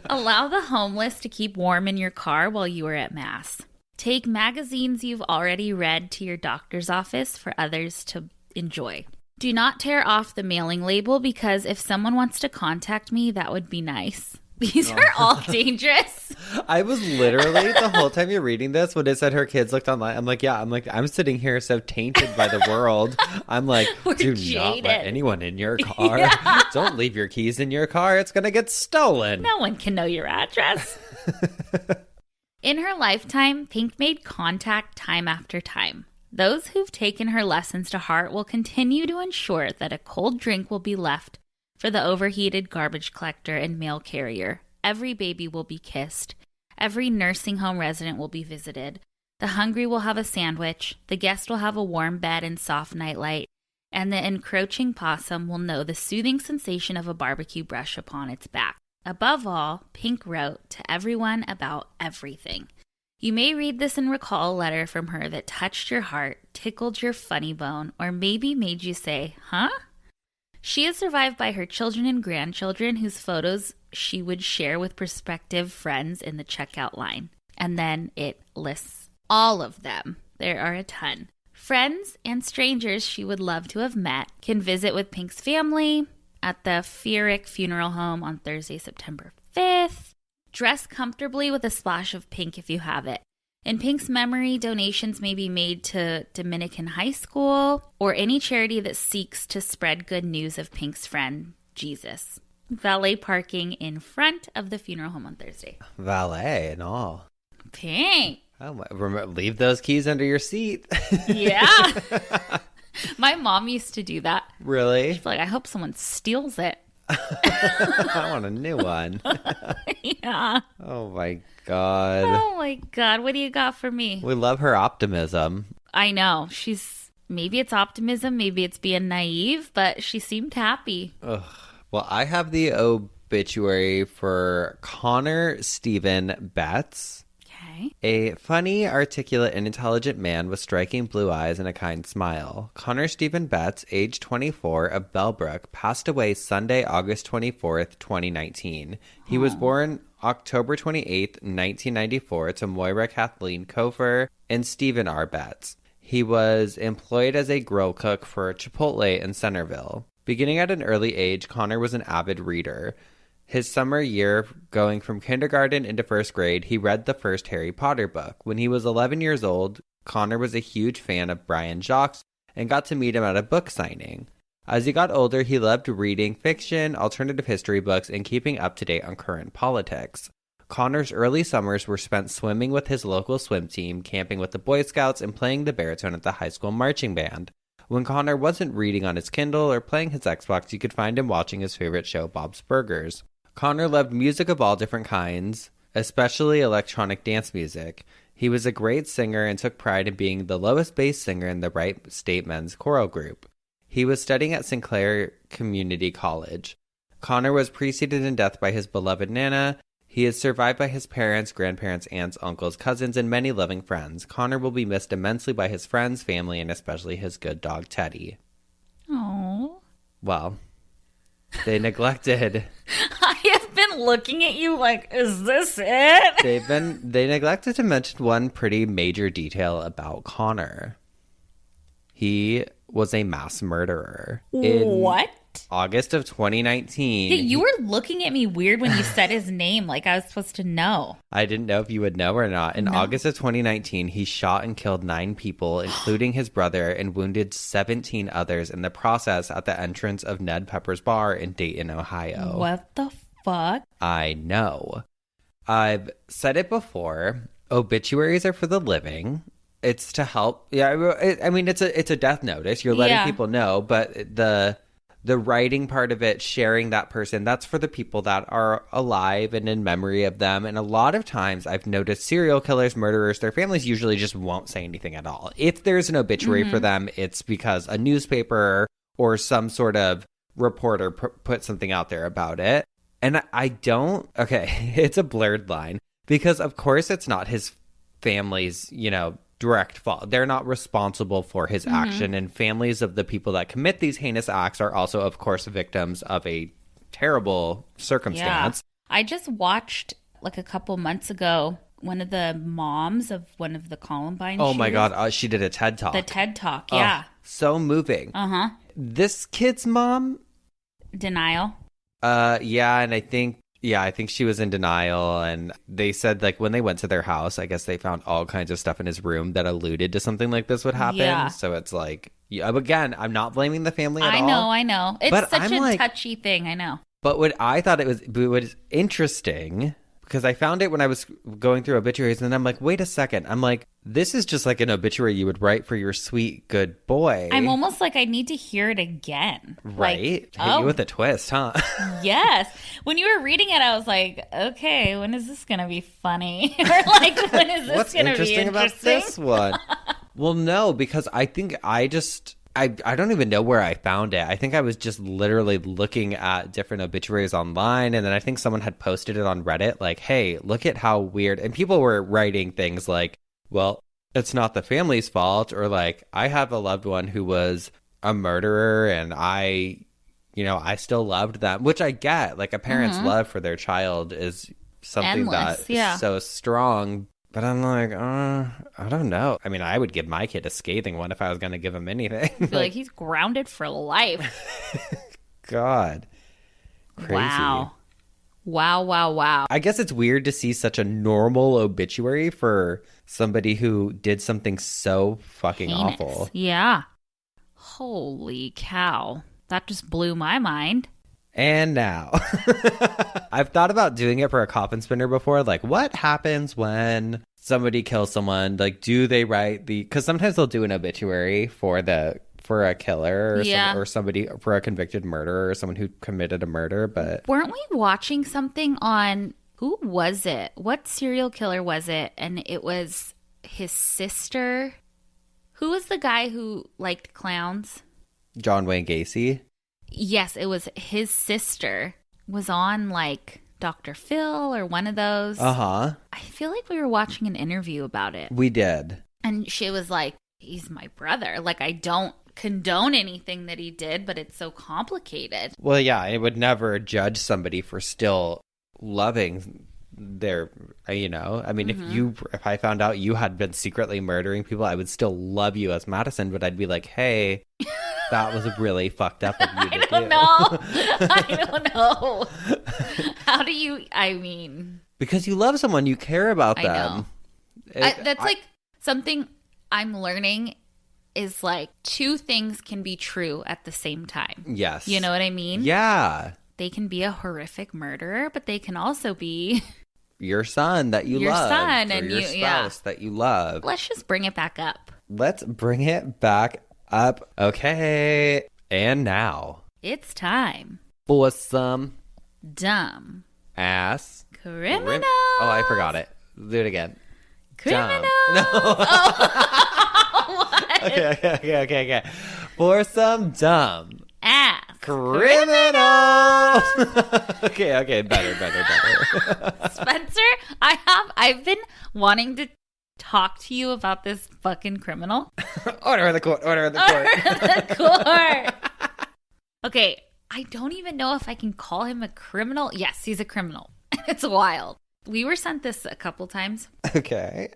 B: Allow the homeless to keep warm in your car while you are at Mass. Take magazines you've already read to your doctor's office for others to enjoy. Do not tear off the mailing label because if someone wants to contact me, that would be nice. These are all dangerous.
A: I was literally, the whole time you're reading this, when it said her kids looked online, I'm like, I'm sitting here so tainted by the world. I'm like, do not let anyone in your car. Yeah. Don't leave your keys in your car. It's going to get stolen.
B: No one can know your address. In her lifetime, Pink made contact time after time. Those who've taken her lessons to heart will continue to ensure that a cold drink will be left for the overheated garbage collector and mail carrier. Every baby will be kissed. Every nursing home resident will be visited. The hungry will have a sandwich. The guest will have a warm bed and soft nightlight. And the encroaching possum will know the soothing sensation of a barbecue brush upon its back. Above all, Pink wrote to everyone about everything. You may read this and recall a letter from her that touched your heart, tickled your funny bone, or maybe made you say, huh? She is survived by her children and grandchildren whose photos she would share with prospective friends in the checkout line. And then it lists all of them. There are a ton. Friends and strangers she would love to have met can visit with Pink's family at the Fierick Funeral Home on Thursday, September 5th. Dress comfortably with a splash of pink if you have it. In Pink's memory, donations may be made to Dominican High School or any charity that seeks to spread good news of Pink's friend, Jesus. Valet parking in front of the funeral home on Thursday.
A: Valet and all.
B: Pink.
A: Oh, remember, leave those keys under your seat.
B: Yeah. My mom used to do that.
A: Really?
B: She'd be like, I hope someone steals it.
A: I want a new one.
B: Yeah.
A: Oh my God.
B: Oh my God. What do you got for me?
A: We love her optimism.
B: I know. Maybe it's optimism, maybe it's being naive, but she seemed happy.
A: Ugh. Well, I have the obituary for Connor Stephen Betts.
B: Okay.
A: A funny, articulate, and intelligent man with striking blue eyes and a kind smile. Connor Stephen Betts, age 24, of Bellbrook, passed away Sunday, August 24th, 2019. He was born October 28th, 1994, to Moira Kathleen Kofer and Stephen R. Betts. He was employed as a grill cook for Chipotle in Centerville. Beginning at an early age, Connor was an avid reader. His summer year, going from kindergarten into first grade, he read the first Harry Potter book. When he was 11 years old, Connor was a huge fan of Brian Jacques and got to meet him at a book signing. As he got older, he loved reading fiction, alternative history books, and keeping up to date on current politics. Connor's early summers were spent swimming with his local swim team, camping with the Boy Scouts, and playing the baritone at the high school marching band. When Connor wasn't reading on his Kindle or playing his Xbox, you could find him watching his favorite show, Bob's Burgers. Connor loved music of all different kinds, especially electronic dance music. He was a great singer and took pride in being the lowest bass singer in the Wright State Men's Choral Group. He was studying at Sinclair Community College. Connor was preceded in death by his beloved Nana. He is survived by his parents, grandparents, aunts, uncles, cousins, and many loving friends. Connor will be missed immensely by his friends, family, and especially his good dog, Teddy.
B: Oh.
A: Well, they neglected...
B: I have been looking at you like, is this it?
A: They neglected to mention one pretty major detail about Connor. He was a mass murderer.
B: What?
A: August of 2019.
B: Yeah, you were looking at me weird when you said his name, like I was supposed to know.
A: I didn't know if you would know or not. In August of 2019, he shot and killed 9 people, including his brother, and wounded 17 others in the process at the entrance of Ned Pepper's Bar in Dayton, Ohio.
B: What the fuck?
A: I know. I've said it before. Obituaries are for the living. It's to help. Yeah, I mean, it's a death notice. You're letting people know, but the writing part of it, sharing that person, that's for the people that are alive and in memory of them. And a lot of times I've noticed serial killers, murderers, their families usually just won't say anything at all. If there's an obituary for them, it's because a newspaper or some sort of reporter put something out there about it. And I don't, okay, it's a blurred line because of course it's not his family's, direct fault. They're not responsible for his action, and families of the people that commit these heinous acts are also, of course, victims of a terrible circumstance.
B: Yeah. I just watched, like a couple months ago, one of the moms of one of the Columbine shooters.
A: My God. She did a TED Talk.
B: The TED Talk, yeah.
A: So moving.
B: Uh-huh.
A: This kid's mom?
B: Denial.
A: Yeah, and I think she was in denial, and they said, like, when they went to their house, I guess they found all kinds of stuff in his room that alluded to something like this would happen.
B: Yeah.
A: So it's like, again, I'm not blaming the family at all.
B: I know. It's
A: but
B: such
A: I'm
B: a touchy thing, I know.
A: But what I thought it was interesting, because I found it when I was going through obituaries, and I'm like, wait a second. I'm like, this is just like an obituary you would write for your sweet, good boy.
B: I'm almost like, I need to hear it again.
A: Right? Hit you with a twist, huh?
B: Yes. When you were reading it, I was like, okay, when is this going to be funny? Or like, when is this going to be interesting?
A: What's interesting about this one? Well, no, because I think I don't even know where I found it. I think I was just literally looking at different obituaries online, and then I think someone had posted it on Reddit, like, hey, look at how weird. And people were writing things like, well, it's not the family's fault, or like, I have a loved one who was a murderer, and I still loved them, which I get. Like, a parent's love for their child is something
B: endless,
A: is so strong. But I'm like, I don't know. I mean, I would give my kid a scathing one if I was going to give him anything.
B: I feel like he's grounded for life.
A: God. Crazy.
B: Wow.
A: I guess it's weird to see such a normal obituary for somebody who did something so fucking
B: heinous.
A: Awful.
B: Yeah. Holy cow. That just blew my mind.
A: And now, I've thought about doing it for a coffin spinner before. Like, what happens when somebody kills someone? Like, do they write because sometimes they'll do an obituary for a killer or somebody for a convicted murderer or someone who committed a murder. But
B: weren't we watching something on, who was it? What serial killer was it? And it was his sister. Who was the guy who liked clowns?
A: John Wayne Gacy.
B: Yes, it was his sister was on like Dr. Phil or one of those.
A: Uh-huh.
B: I feel like we were watching an interview about it.
A: We did.
B: And she was like, he's my brother. Like, I don't condone anything that he did, but it's so complicated.
A: Well, yeah, I would never judge somebody for still loving their, I mean, if I found out you had been secretly murdering people, I would still love you as Madison, but I'd be like, hey, that was really fucked up of you to do.
B: I don't know. How do you,
A: because you love someone, you care about them.
B: I know. That's like something I'm learning is like two things can be true at the same time.
A: Yes.
B: You know what I mean?
A: Yeah.
B: They can be a horrific murderer, but they can also be
A: your son that you love.
B: Your son and
A: your spouse that you love.
B: Let's just bring it back up.
A: Let's bring it back up. Okay. And now
B: it's time
A: for some
B: dumb
A: ass
B: criminal.
A: Oh, I forgot it. Do it again.
B: Criminal.
A: No.
B: What?
A: Okay. For some dumb
B: ass
A: criminal. Okay. Better.
B: Spencer, I've been wanting to talk to you about this fucking criminal.
A: Order in the court.
B: Okay, I don't even know if I can call him a criminal. Yes, he's a criminal. It's wild. We were sent this a couple times.
A: Okay.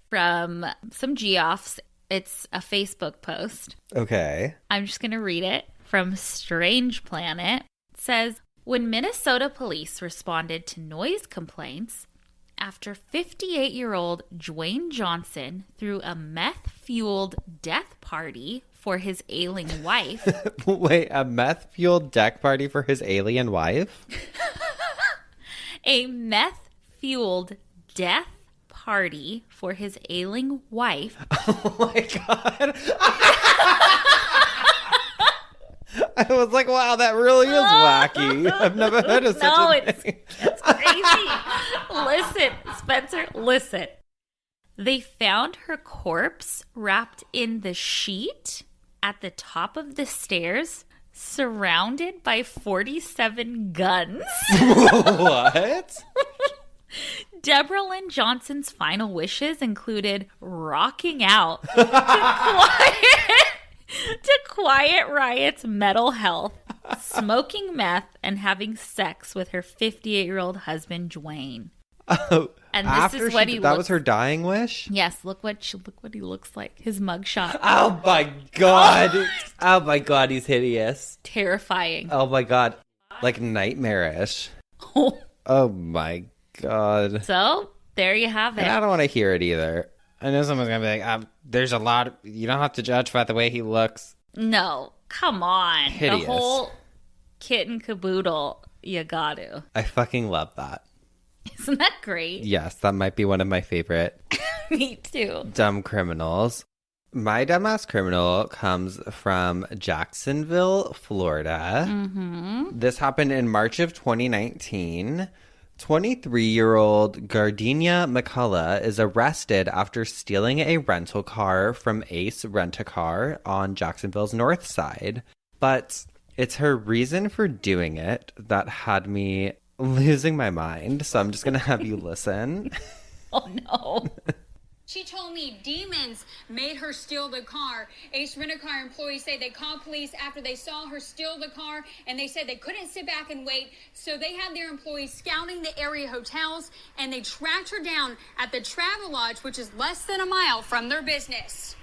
B: From some geoffs. It's a Facebook post.
A: Okay.
B: I'm just going to read it from Strange Planet. It says, when Minnesota police responded to noise complaints after 58-year-old Dwayne Johnson threw a meth-fueled death party for his ailing wife.
A: Wait, a meth-fueled death party for his alien wife?
B: A meth-fueled death party for his ailing wife.
A: Oh my God. I was like, wow, that really is wacky. I've never heard of such a thing.
B: It's crazy. Listen, Spencer, listen. They found her corpse wrapped in the sheet at the top of the stairs, surrounded by 47 guns.
A: What?
B: Deborah Lynn Johnson's final wishes included rocking out to quiet Riot's mental health, smoking meth, and having sex with her 58-year-old husband, Dwayne.
A: Oh,
B: And this is what he
A: that
B: looks.
A: was her dying wish?
B: Yes, look what he looks like. His mugshot.
A: Oh my God. Oh my God, he's hideous.
B: Terrifying.
A: Oh my God. Like nightmarish. Oh my God.
B: So, there you have it.
A: And I don't want to hear it either. I know someone's going to be like, there's a lot. You don't have to judge by the way he looks.
B: No, come on.
A: Hideous.
B: The whole kit and caboodle, you got to.
A: I fucking love that.
B: Isn't that great?
A: Yes, that might be one of my favorite
B: Me too.
A: dumb criminals. My dumbass criminal comes from Jacksonville, Florida. This happened in March of 2019. 23-year-old Gardenia McCullough is arrested after stealing a rental car from Ace Rent-A-Car on Jacksonville's north side. But it's her reason for doing it that had me losing my mind. So I'm just going to have you listen.
B: Oh, no.
C: She told me demons made her steal the car. Ace Rent-A-Car employees say they called police after they saw her steal the car, and they said they couldn't sit back and wait, so they had their employees scouting the area hotels, and they tracked her down at the Travelodge, which is less than a mile from their business.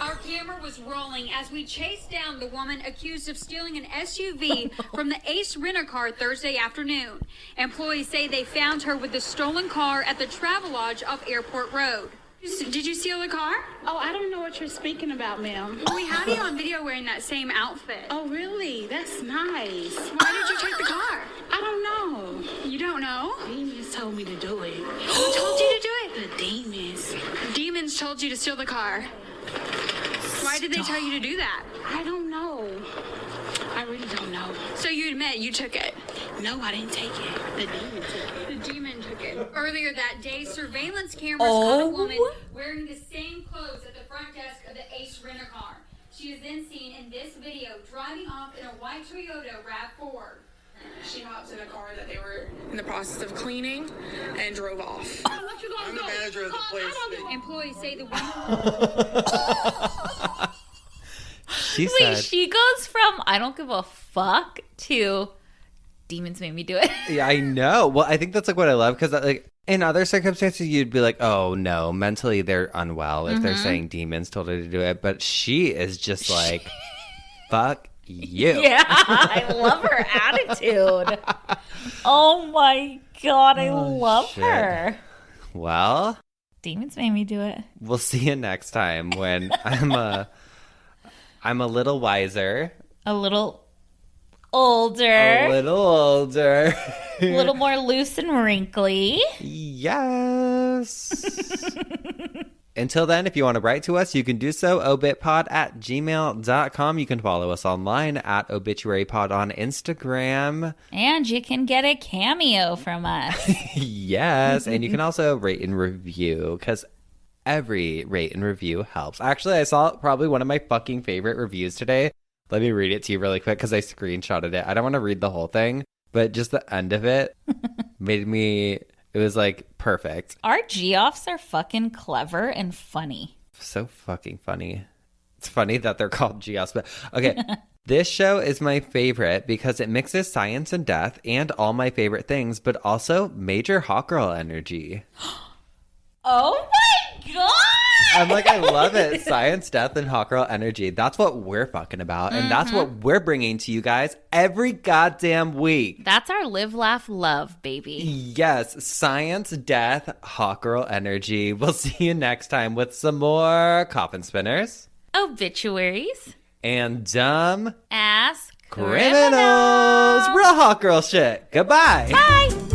C: Our camera was rolling as we chased down the woman accused of stealing an SUV from the Ace Rent-A-Car Thursday afternoon. Employees say they found her with the stolen car at the Travelodge off Airport Road. Did you steal the car?
D: Oh, I don't know what you're speaking about, ma'am.
C: We have you on video wearing that same outfit.
D: Oh, really? That's nice.
C: Why did you take the car?
D: I don't know.
C: You don't know?
D: Demons told me to do it.
C: Who told you to do it?
D: The demons.
C: Demons told you to steal the car. Why did they tell you to do that?
D: I don't know. I really don't know.
C: So you admit you took it?
D: No, I didn't take it. The demon took it.
C: The demon took it. Earlier that day, surveillance cameras caught a woman wearing the same clothes at the front desk of the Ace Rent-A-Car. She is then seen in this video driving off in a white Toyota RAV4.
E: She hopped in a car that they were in the process of cleaning and drove off.
F: I'm the manager of the place.
C: Employees say the woman...
A: She
B: Wait,
A: said,
B: she goes from I don't give a fuck to demons made me do it.
A: yeah, I know. Well, I think that's like what I love because like in other circumstances, you'd be like, oh no, mentally they're unwell if they're saying demons told her to do it. But she is just like, fuck you.
B: Yeah, I love her attitude. Oh my God, I love
A: shit.
B: her.
A: Well,
B: Demons made me do it.
A: we'll see you next time when I'm a little wiser,
B: A little older.
A: a little older.
B: A little more loose and wrinkly.
A: Yes. Until then, if you want to write to us, you can do so. obitpod@gmail.com. You can follow us online at obituarypod on Instagram.
B: And you can get a cameo from us.
A: Yes. And you can also rate and review because every rate and review helps. Actually, I saw probably one of my fucking favorite reviews today. Let me read it to you really quick because I screenshotted it. I don't want to read the whole thing, but just the end of it made me... It was like perfect.
B: Our G-offs are fucking clever and funny.
A: So fucking funny. It's funny that they're called G-offs, but okay. This show is my favorite because it mixes science and death and all my favorite things, but also major hot girl energy.
B: Oh my God!
A: I'm like, I love it. Science, death, and hot girl energy. That's what we're fucking about. And that's what we're bringing to you guys every goddamn week.
B: That's our live, laugh, love, baby.
A: Yes, science, death, hot girl energy. We'll see you next time with some more coffin spinners.
B: Obituaries.
A: And dumb
B: Ask
A: criminals. Real hot girl shit. Goodbye.
B: Bye.